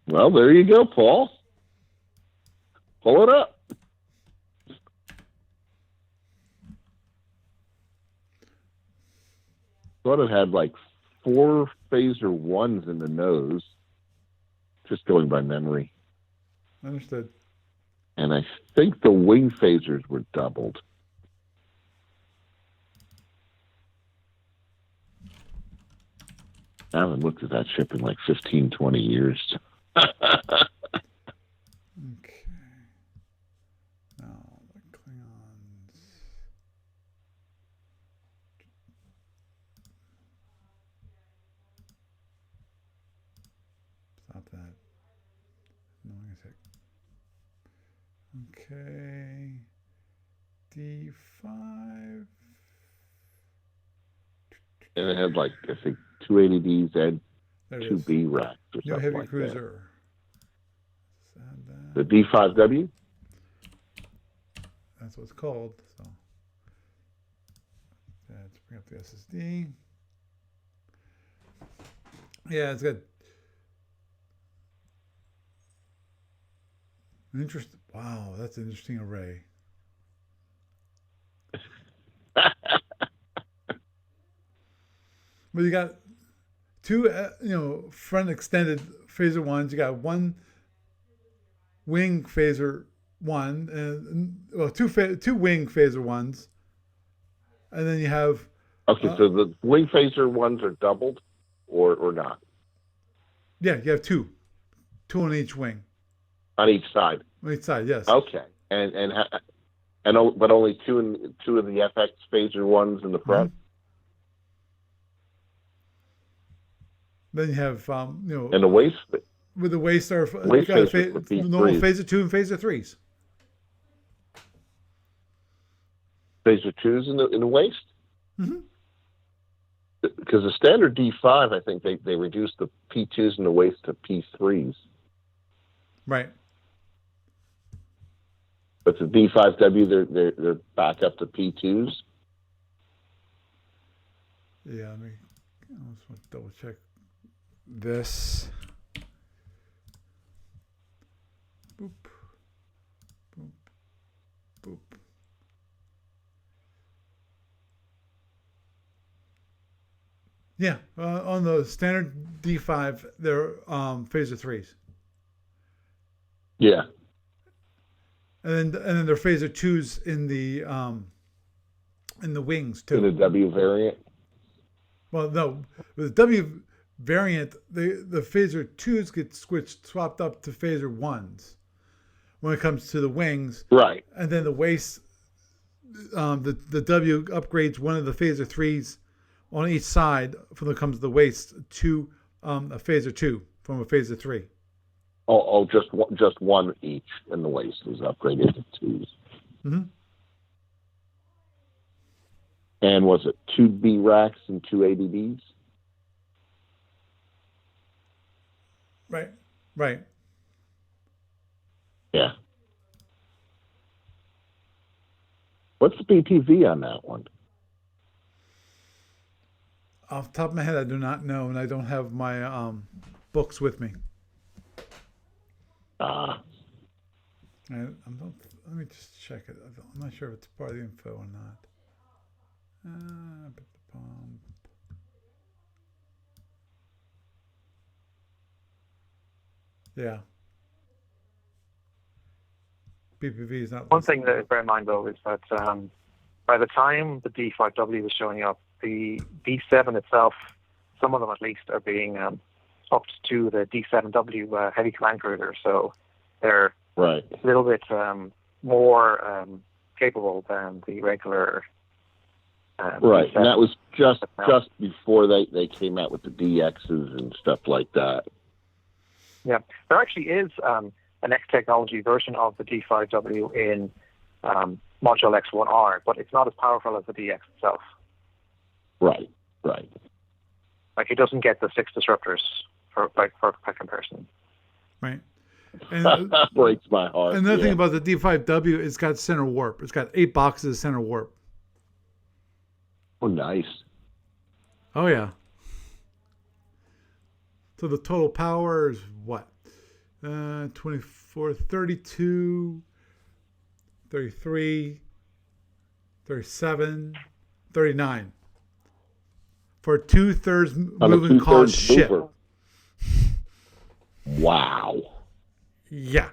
Speaker 2: Well, there you go, Paul. Pull it up. Thought it had like 4 phaser 1s in the nose, just going by memory.
Speaker 1: Understood.
Speaker 2: And I think the wing phasers were doubled. I haven't looked at that ship in like 15, 20 years.
Speaker 1: Okay. Now, the Klingons. Stop that. No, I guess okay. D5.
Speaker 2: And it had like, I think, 280Ds and
Speaker 1: There it
Speaker 2: 2B
Speaker 1: is.
Speaker 2: racks or
Speaker 1: New
Speaker 2: something
Speaker 1: heavy
Speaker 2: like
Speaker 1: cruiser.
Speaker 2: that. The D5W?
Speaker 1: That's what it's called. So let's bring up the SSD. Yeah, it's good. Wow, that's an interesting array. But you got two, front extended phaser ones. You got one wing phaser one, and two wing phaser ones, and then you have.
Speaker 2: Okay, so the wing phaser ones are doubled, or not?
Speaker 1: Yeah, you have two on each wing.
Speaker 2: On each side.
Speaker 1: On each side, yes.
Speaker 2: Okay, but only two of the FX phaser ones in the front.
Speaker 1: Mm-hmm. Then you have,
Speaker 2: and the waist.
Speaker 1: With the waist are
Speaker 2: waist
Speaker 1: normal phaser 2 and phaser 3s.
Speaker 2: Phaser 2s in the waist.
Speaker 1: Mm-hmm.
Speaker 2: Because the standard D5, I think they reduced the P2s in the waist to P3s.
Speaker 1: Right.
Speaker 2: But the D5W, they're back up to P2s.
Speaker 1: Yeah, I just want to double check this. Boop. Boop. Boop. Yeah, on the standard D5, they're phaser 3s.
Speaker 2: Yeah.
Speaker 1: And then they're phaser 2s in the wings too.
Speaker 2: In the W variant.
Speaker 1: Well, no, with the W variant, the phaser 2s get swapped up to phaser 1s when it comes to the wings.
Speaker 2: Right.
Speaker 1: And then the waist, the W upgrades one of the phaser 3s on each side when it comes to the waist to a phaser 2 from a phaser 3.
Speaker 2: Oh, just one each in the waist was upgraded to 2s.
Speaker 1: Mm-hmm.
Speaker 2: And was it 2B racks and 280Ds?
Speaker 1: Right.
Speaker 2: Yeah. What's the BTV on that one?
Speaker 1: Off the top of my head, I do not know, and I don't have my books with me.
Speaker 2: Ah.
Speaker 1: Let me just check it. I'm not sure if it's part of the info or not. Yeah. BPV is not.
Speaker 3: One thing that is bear in mind though is that by the time the D5W was showing up, the D7 itself, some of them at least, are being upped to the D7W heavy command cruiser, so they're
Speaker 2: right
Speaker 3: a little bit more capable than the regular.
Speaker 2: Right,
Speaker 3: D7.
Speaker 2: and that was just before they came out with the DXs and stuff like that.
Speaker 3: Yeah, there actually is an X technology version of the D5W in Module X1R, but it's not as powerful as the DX itself.
Speaker 2: Right.
Speaker 3: Like, it doesn't get the 6 disruptors by comparison.
Speaker 1: right? And
Speaker 2: Breaks my heart.
Speaker 1: another
Speaker 2: yeah.
Speaker 1: thing about the D5W, it's got center warp. It's got 8 boxes of center warp.
Speaker 2: Oh, nice.
Speaker 1: Oh yeah. So the total power is what? 24, 32, 33, 37, 39. For a 2/3 moving cost ship.
Speaker 2: Mover. Wow.
Speaker 1: Yeah.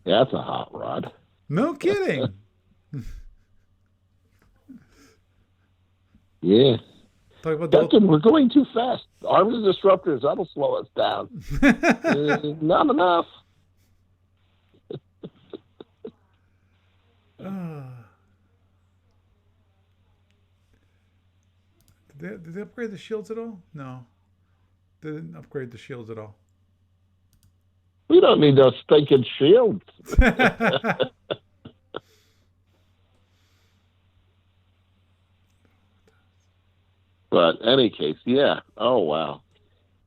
Speaker 2: That's a hot rod.
Speaker 1: No kidding.
Speaker 2: Yeah.
Speaker 1: Talk about the
Speaker 2: Captain, we're going too fast. Arm the disruptors. That'll slow us down. Not enough.
Speaker 1: Did they upgrade the shields at all? No. They didn't upgrade the shields at all.
Speaker 2: We don't need those stinking shields. But any case, yeah. Oh wow.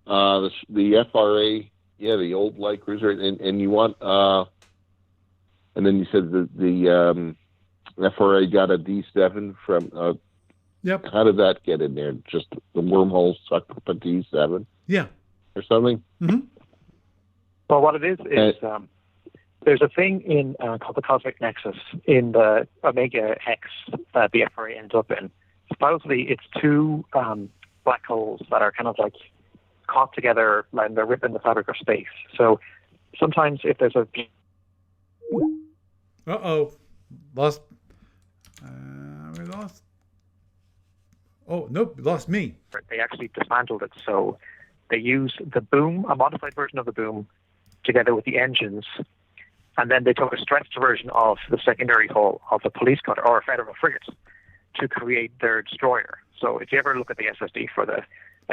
Speaker 2: The FRA, yeah, the old light cruiser, and you want and then you said the FRA got a D7 from.
Speaker 1: Yep.
Speaker 2: How did that get in there? Just the wormhole sucked up a D7
Speaker 1: Yeah.
Speaker 2: or something?
Speaker 1: Mm-hmm.
Speaker 3: Well, what it is there's a thing in called the Cosmic Nexus in the Omega X that the FRA ends up in. Supposedly, it's two black holes that are kind of like caught together and they're ripping the fabric of space. So sometimes if there's a...
Speaker 1: Uh-oh. Lost. We lost. Oh, nope. Lost me.
Speaker 3: They actually dismantled it. So they use the boom, a modified version of the boom, together with the engines. And then they took a stretched version of the secondary hull of the police cutter or a federal frigate to create their destroyer. So if you ever look at the SSD for the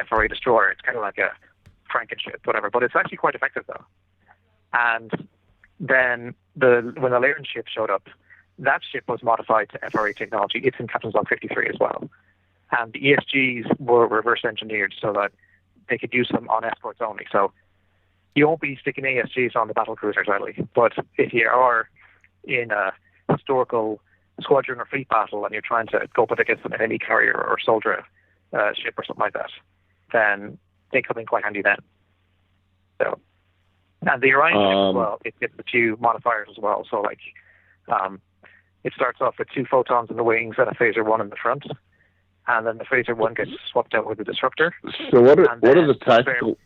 Speaker 3: FRA destroyer, it's kind of like a Frankenship, whatever. But it's actually quite effective, though. And then when the Lyran ship showed up, that ship was modified to FRA technology. It's in Captain's Log 53 as well. And the ESGs were reverse engineered so that they could use them on escorts only. So you won't be sticking ESGs on the battle cruisers, really. But if you are in a historical squadron or fleet battle and you're trying to go up against an enemy carrier or soldier ship or something like that, then they come in quite handy then. So, and the Orion ship as well, it gets a few modifiers as well. So, like, it starts off with 2 photons in the wings and a phaser 1 in the front, and then the phaser 1 gets swapped out with the disruptor.
Speaker 2: So, what are the tactical?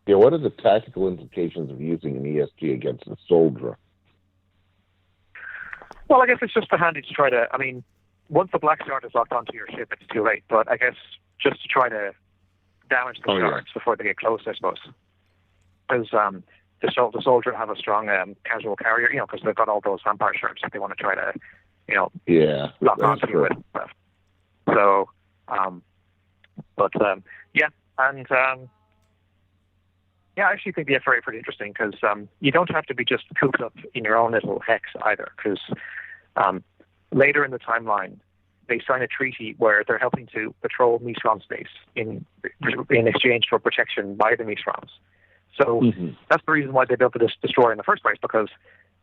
Speaker 2: Yeah, what are the tactical implications of using an ESG against a soldier?
Speaker 3: Well, I guess it's just handy to try to. I mean, once the black shard is locked onto your ship, it's too late. But I guess just to try to damage the shards before they get close, I suppose. Because the soldier have a strong casual carrier, because they've got all those vampire shards that they want to try to, lock onto you with. So, yeah, and yeah, I actually think the FRA is pretty interesting because you don't have to be just cooped up in your own little hex either. Because later in the timeline, they sign a treaty where they're helping to patrol Misron space in exchange for protection by the Misrons. So that's the reason why they built this destroyer in the first place, because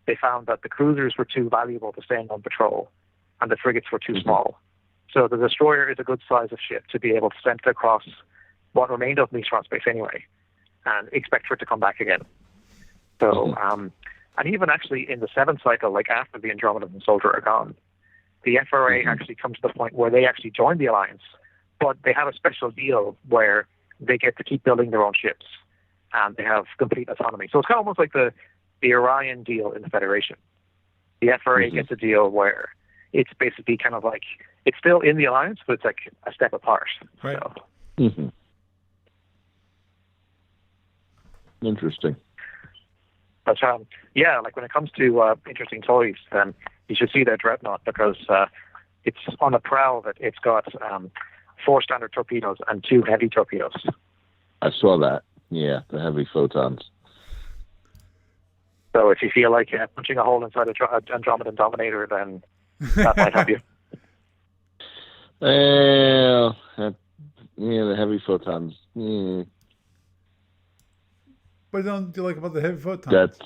Speaker 3: they found that the cruisers were too valuable to stay on patrol and the frigates were too small. So the destroyer is a good size of ship to be able to send it across what remained of Misron space anyway, and expect for it to come back again. So, and even actually in the 7th cycle, like after the Andromeda and Soldier are gone, the FRA actually comes to the point where they actually join the Alliance, but they have a special deal where they get to keep building their own ships, and they have complete autonomy. So it's kind of almost like the Orion deal in the Federation. The FRA gets a deal where it's basically kind of like, it's still in the Alliance, but it's like a step apart.
Speaker 1: Right.
Speaker 3: So.
Speaker 2: Interesting.
Speaker 3: But yeah, like when it comes to interesting toys, then you should see their Dreadnought, because it's on the prow of it. It's got 4 standard torpedoes and 2 heavy torpedoes.
Speaker 2: I saw that. Yeah, the heavy photons.
Speaker 3: So if you feel like punching a hole inside a Andromedan Dominator, then that might help you.
Speaker 2: Well, the heavy photons.
Speaker 1: What don't you like about the heavy photons?
Speaker 2: That's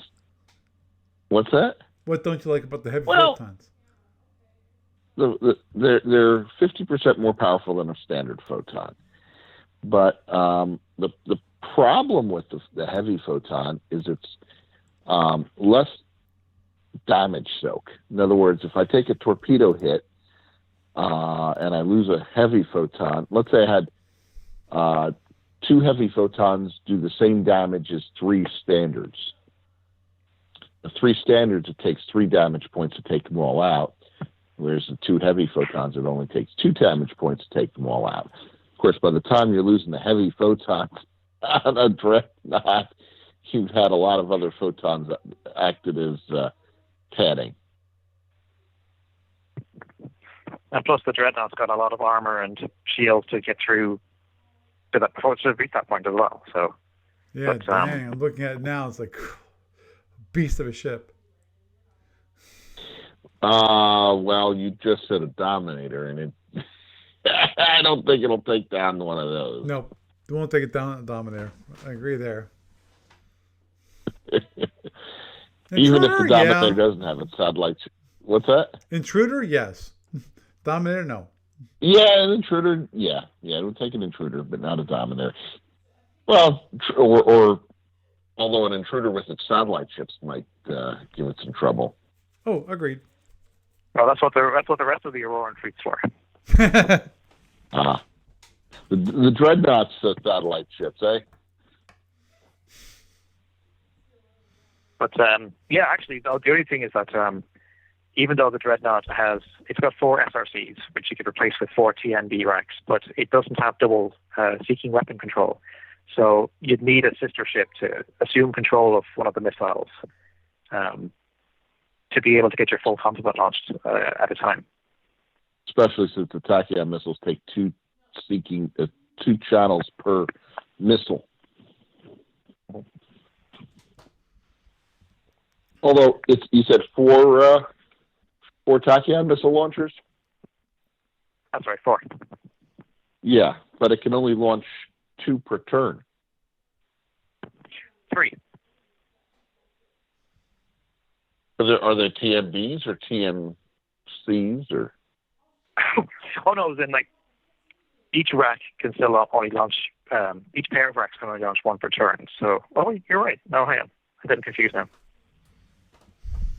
Speaker 2: what's that?
Speaker 1: What don't you like about the heavy
Speaker 2: Well,
Speaker 1: photons?
Speaker 2: They're 50% more powerful than a standard photon. But the problem with the heavy photon is it's less damage soak. In other words, if I take a torpedo hit and I lose a heavy photon, let's say I had 2 heavy photons do the same damage as 3 standards. The 3 standards, it takes 3 damage points to take them all out, whereas the 2 heavy photons, it only takes 2 damage points to take them all out. Of course, by the time you're losing the heavy photons on a dreadnought, you've had a lot of other photons acted as padding.
Speaker 3: And plus, the dreadnought's got a lot of armor and shields to get through to that before to reach that point as well. So,
Speaker 1: Yeah, dang. I'm looking at it now. It's like beast of a ship.
Speaker 2: Well, you just said a Dominator, and it, I don't think it'll take down one of those.
Speaker 1: Nope. It won't take it down, Dominator. I agree there.
Speaker 2: Even if the Dominator doesn't have its satellites. What's that?
Speaker 1: Intruder, yes. Dominator, no.
Speaker 2: Yeah, an Intruder, yeah. Yeah, it would take an Intruder, but not a Dominator. Well, or although an Intruder with its satellite ships might give it some trouble.
Speaker 1: Oh, agreed.
Speaker 3: Well, that's what the rest of the Auroran fleet's for.
Speaker 2: The Dreadnought's satellite ships, eh?
Speaker 3: But yeah, actually, the only thing is that even though the Dreadnought it's got 4 SRCs, which you could replace with 4 TNB racks, but it doesn't have double seeking weapon control. So you'd need a sister ship to assume control of one of the missiles to be able to get your full complement launched at a time.
Speaker 2: Especially since the Tachyon missiles take 2 channels per missile. Although you said 4 Tachyon missile launchers.
Speaker 3: That's right, 4.
Speaker 2: Yeah, but it can only launch 2 per turn.
Speaker 3: 3.
Speaker 2: Are there TMBs or TMCs or?
Speaker 3: Oh no, as in like each rack can still only launch. Each pair of racks can only launch 1 per turn. So, you're right. No, hang on, I'm getting confused now.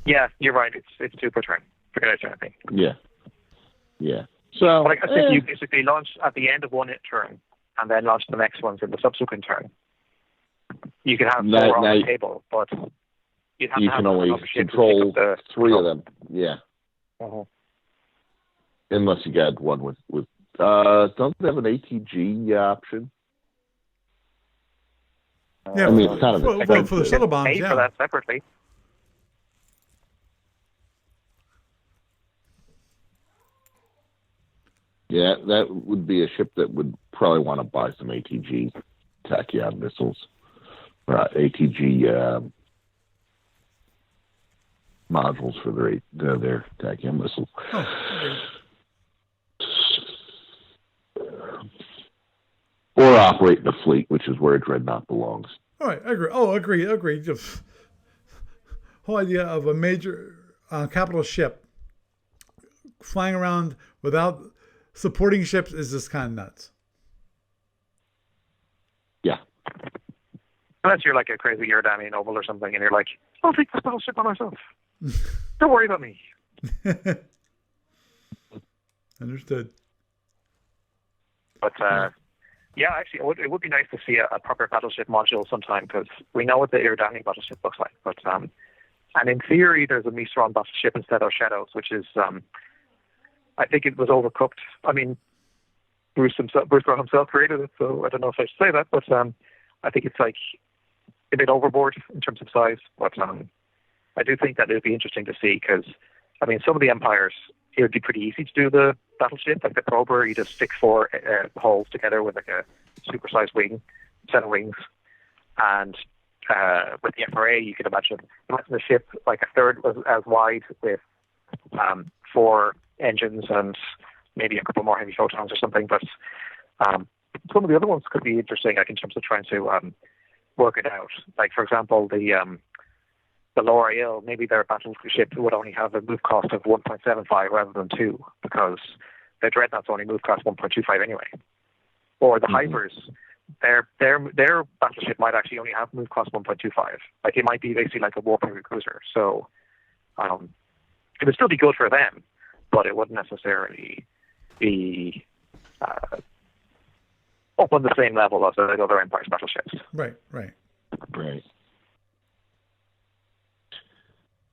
Speaker 3: Yeah, you're right. It's 2 per turn. Forget it, I think.
Speaker 2: Yeah. So,
Speaker 3: but I guess if you basically launch at the end of one turn and then launch the next ones in the subsequent turn, you can have 4 on the table, but you
Speaker 2: can only control 3 of them. Yeah. Unless you got one with don't they have an ATG option?
Speaker 1: Yeah,
Speaker 2: I mean, it's kind of
Speaker 1: for the shuttle bombs.
Speaker 3: Pay for that separately.
Speaker 2: Yeah, that would be a ship that would probably want to buy some ATG Tachyon missiles, or ATG modules for their Tachyon missiles. Or operate in a fleet, which is where a Dreadnought belongs.
Speaker 1: All right, agree. Just whole idea of a major capital ship flying around without supporting ships is just kind of nuts.
Speaker 2: Yeah.
Speaker 3: Unless you're like a crazy Uridani noble or something, and you're like, I'll take this battleship on myself. Don't worry about me.
Speaker 1: Understood.
Speaker 3: But yeah, actually, it would be nice to see a proper battleship module sometime, because we know what the Iridani battleship looks like. But and in theory, there's a Mistron battleship instead of Shadows, which is I think it was overcooked. I mean, Bruce Brown himself created it, so I don't know if I should say that, but I think it's like a bit overboard in terms of size. But I do think that it would be interesting to see, because I mean, some of the Empires, it would be pretty easy to do the battleship, like the Prober. You just stick 4 hulls together with like a supersized set of wings, and with the FRA, you could imagine the ship like a third as wide with 4 engines and maybe a couple more heavy photons or something. But some of the other ones could be interesting, like in terms of trying to work it out. Like, for example, the L'Oreal, maybe their battleship would only have a move cost of 1.75 rather than 2, because their dreadnoughts only move cost 1.25 anyway. Or the Hypers, their battleship might actually only have move cost 1.25. Like, it might be basically like a warfighter cruiser. So it would still be good for them, but it wouldn't necessarily be up on the same level as the other Empire's battleships.
Speaker 1: Right.
Speaker 2: Right.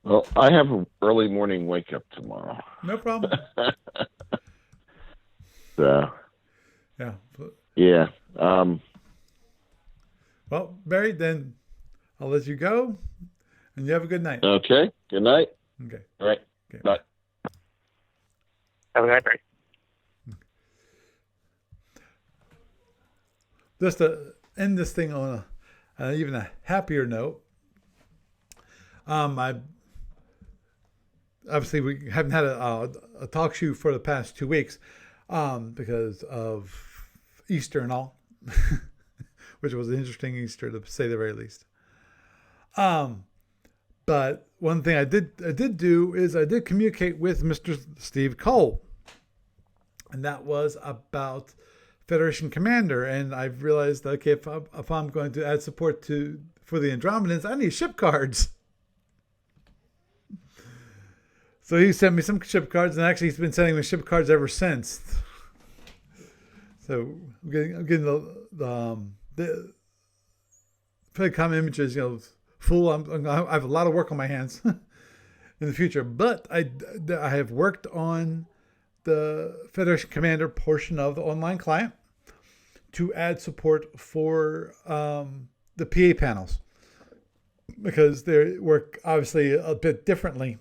Speaker 2: Well, I have an early morning wake up tomorrow.
Speaker 1: No problem.
Speaker 2: So.
Speaker 1: Yeah.
Speaker 2: Yeah.
Speaker 1: Well, Barry, then I'll let you go, and you have a good night.
Speaker 2: Okay. Good night.
Speaker 1: Okay.
Speaker 2: All right.
Speaker 1: Okay.
Speaker 2: Bye.
Speaker 3: Have a good night, Barry.
Speaker 1: Just to end this thing on even a happier note, obviously we haven't had a talk show for the past 2 weeks because of Easter and all, which was an interesting Easter to say the very least. But one thing I did do is I did communicate with Mr. Steve Cole, and that was about Federation Commander. And I've realized, okay, if I'm going to add support for the Andromedans, I need ship cards. So he sent me some ship cards, and actually he's been sending me ship cards ever since. So I'm getting the FedCom images, full. I have a lot of work on my hands in the future, but I have worked on the Federation Commander portion of the online client to add support for the PA panels, because they work obviously a bit differently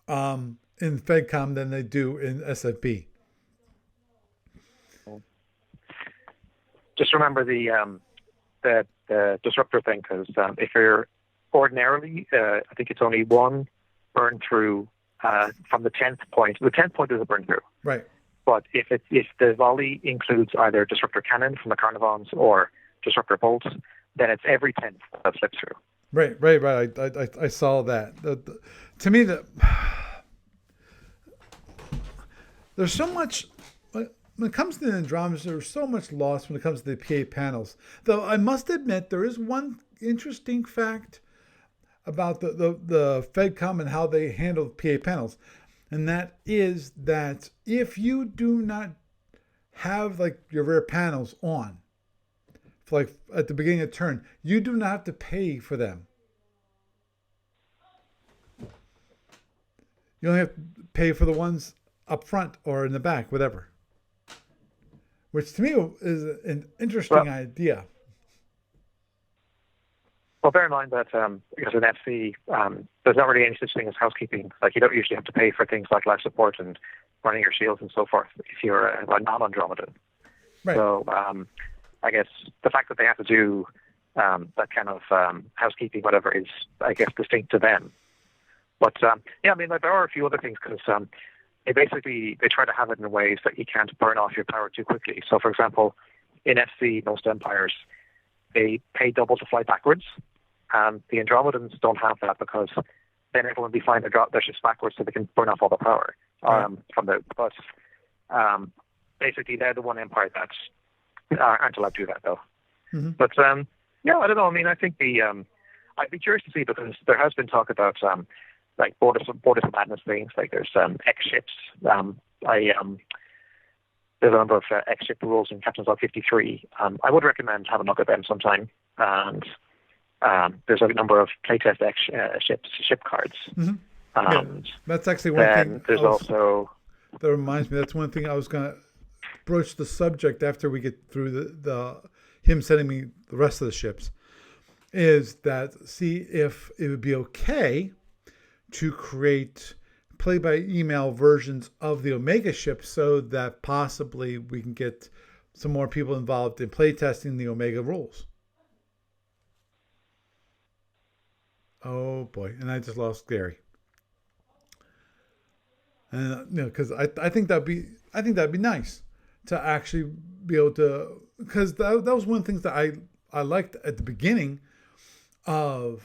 Speaker 1: in FedCom than they do in SFB.
Speaker 3: Just remember the disruptor thing, because if you're ordinarily, I think it's only one burn through from the 10th point. The 10th point is a burn through.
Speaker 1: Right.
Speaker 3: But if the volley includes either disruptor cannon from the Carnivons or disruptor bolts, then it's every 10th that slips through.
Speaker 1: Right. I saw that. To me, there's so much. When it comes to the Andromedas, there's so much lost when it comes to the PA panels. Though I must admit, there is one interesting fact about the FedCom and how they handle PA panels. And that is that if you do not have like your rear panels on, like at the beginning of turn, you do not have to pay for them. You only have to pay for the ones up front or in the back, whatever. Which to me is an interesting idea.
Speaker 3: Well, bear in mind that because in FC, there's not really any such thing as housekeeping. Like, you don't usually have to pay for things like life support and running your shields and so forth if you're a non-Andromedan. Right. So I guess the fact that they have to do that kind of housekeeping, whatever, is, I guess, distinct to them. But yeah, I mean, like, there are a few other things, because they try to have it in ways that you can't burn off your power too quickly. So, for example, in FC, most empires, they pay double to fly backwards. And the Andromedans don't have that, because then everyone will be flying their ships backwards so they can burn off all the power from the bus. Basically, they're the one empire that aren't allowed to do that, though. Mm-hmm. But, yeah, I don't know. I mean, I think I'd be curious to see, because there has been talk about like borders of madness things. Like, there's X ships. There's a number of X ship rules in Captain's Log 53. I would recommend having a look at them sometime. And there's a number of playtest X ship cards. Mm-hmm. And
Speaker 1: that's actually one thing.
Speaker 3: There's also
Speaker 1: that reminds me. That's one thing I was going to broach the subject after we get through the him sending me the rest of the ships. Is that see if it would be okay to create play-by-email versions of the Omega ship, so that possibly we can get some more people involved in playtesting the Omega rules. Oh boy, and I just lost Gary. and because I think that'd be nice to actually be able to, because that was one of the things that I liked at the beginning of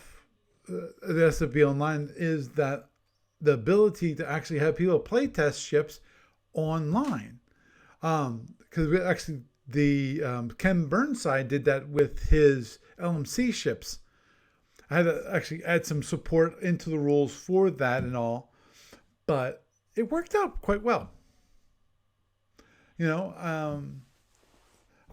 Speaker 1: the SFB Online, is that the ability to actually have people play test ships online. Because we actually, the Ken Burnside did that with his LMC ships. I had to actually add some support into the rules for that and all, but it worked out quite well. Of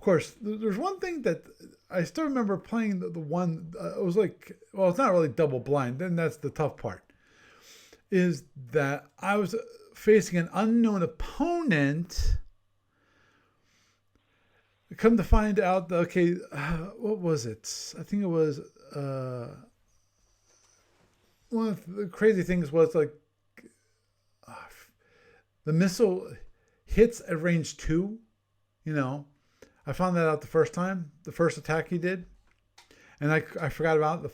Speaker 1: course, there's one thing that I still remember playing, the one, it was like, well, it's not really double blind, then that's the tough part, is that I was facing an unknown opponent. Come to find out, okay, what was it? I think it was, one of the crazy things was like, the missile hits at range 2, I found that out the first attack he did. And I forgot about the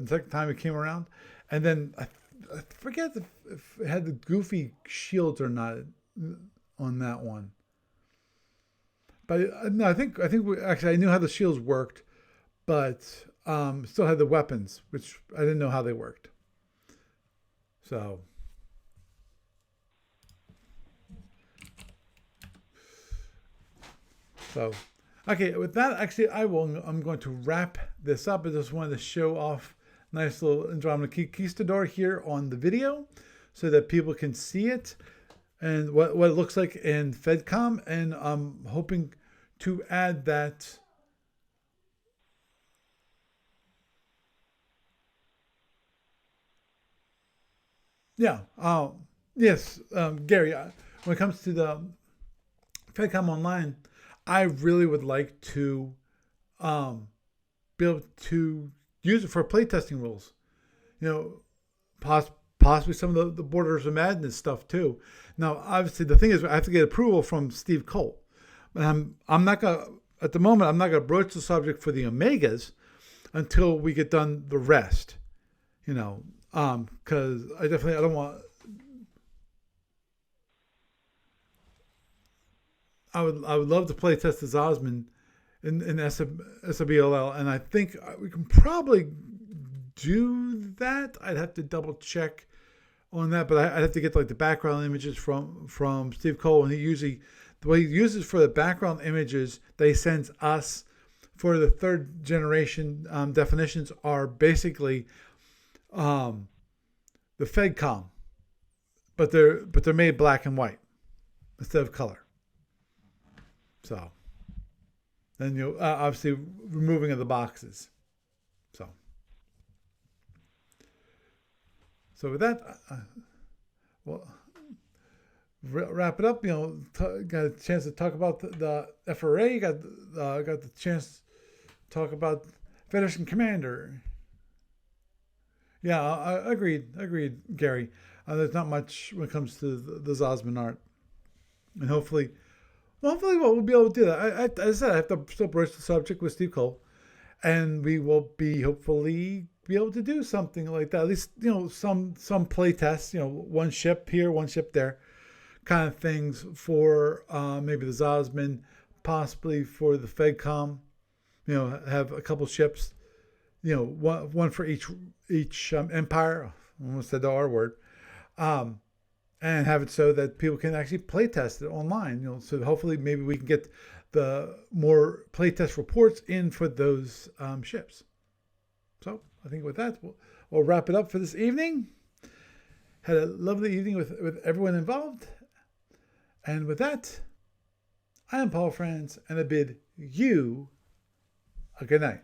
Speaker 1: second time it came around. And then I forget if it had the goofy shields or not on that one. But no, I think I knew how the shields worked, but still had the weapons, which I didn't know how they worked. So okay, with that, actually, I'm going to wrap this up. I just wanted to show off nice little Andromeda Conquistador here on the video so that people can see it and what it looks like in FedCom. And I'm hoping to add that. Yeah. Yes, Gary, when it comes to the FedCom Online, I really would like to be able to use it for playtesting rules. Possibly some of the Borders of Madness stuff too. Now, obviously, the thing is, I have to get approval from Steve Cole. And I'm not gonna, at the moment, I'm not gonna broach the subject for the Omegas until we get done the rest. Because I don't want. I would love to play test as Osmond in SWBLL, and I think we can probably do that. I'd have to double check on that, but I'd have to get like the background images from Steve Cole, and the way he uses for the background images they sends us for the third generation definitions are basically the FedCom, but they're made black and white instead of color. So then you obviously removing of the boxes. So with that, wrap it up. Got a chance to talk about the FRA. Got the chance to talk about Federation Commander. Yeah, I agreed, Gary. There's not much when it comes to the Zosman art, and hopefully we'll be able to do that. As I said, I have to still broach the subject with Steve Cole, and we will hopefully be able to do something like that. At least some play tests. One ship here, one ship there, kind of things for maybe the Zosman, possibly for the FedCom. Have a couple ships. One for each empire. I almost said the R word. And have it so that people can actually play test it online. So hopefully maybe we can get the more playtest reports in for those ships. So I think with that, we'll wrap it up for this evening. Had a lovely evening with everyone involved. And with that, I am Paul Franz, and I bid you a good night.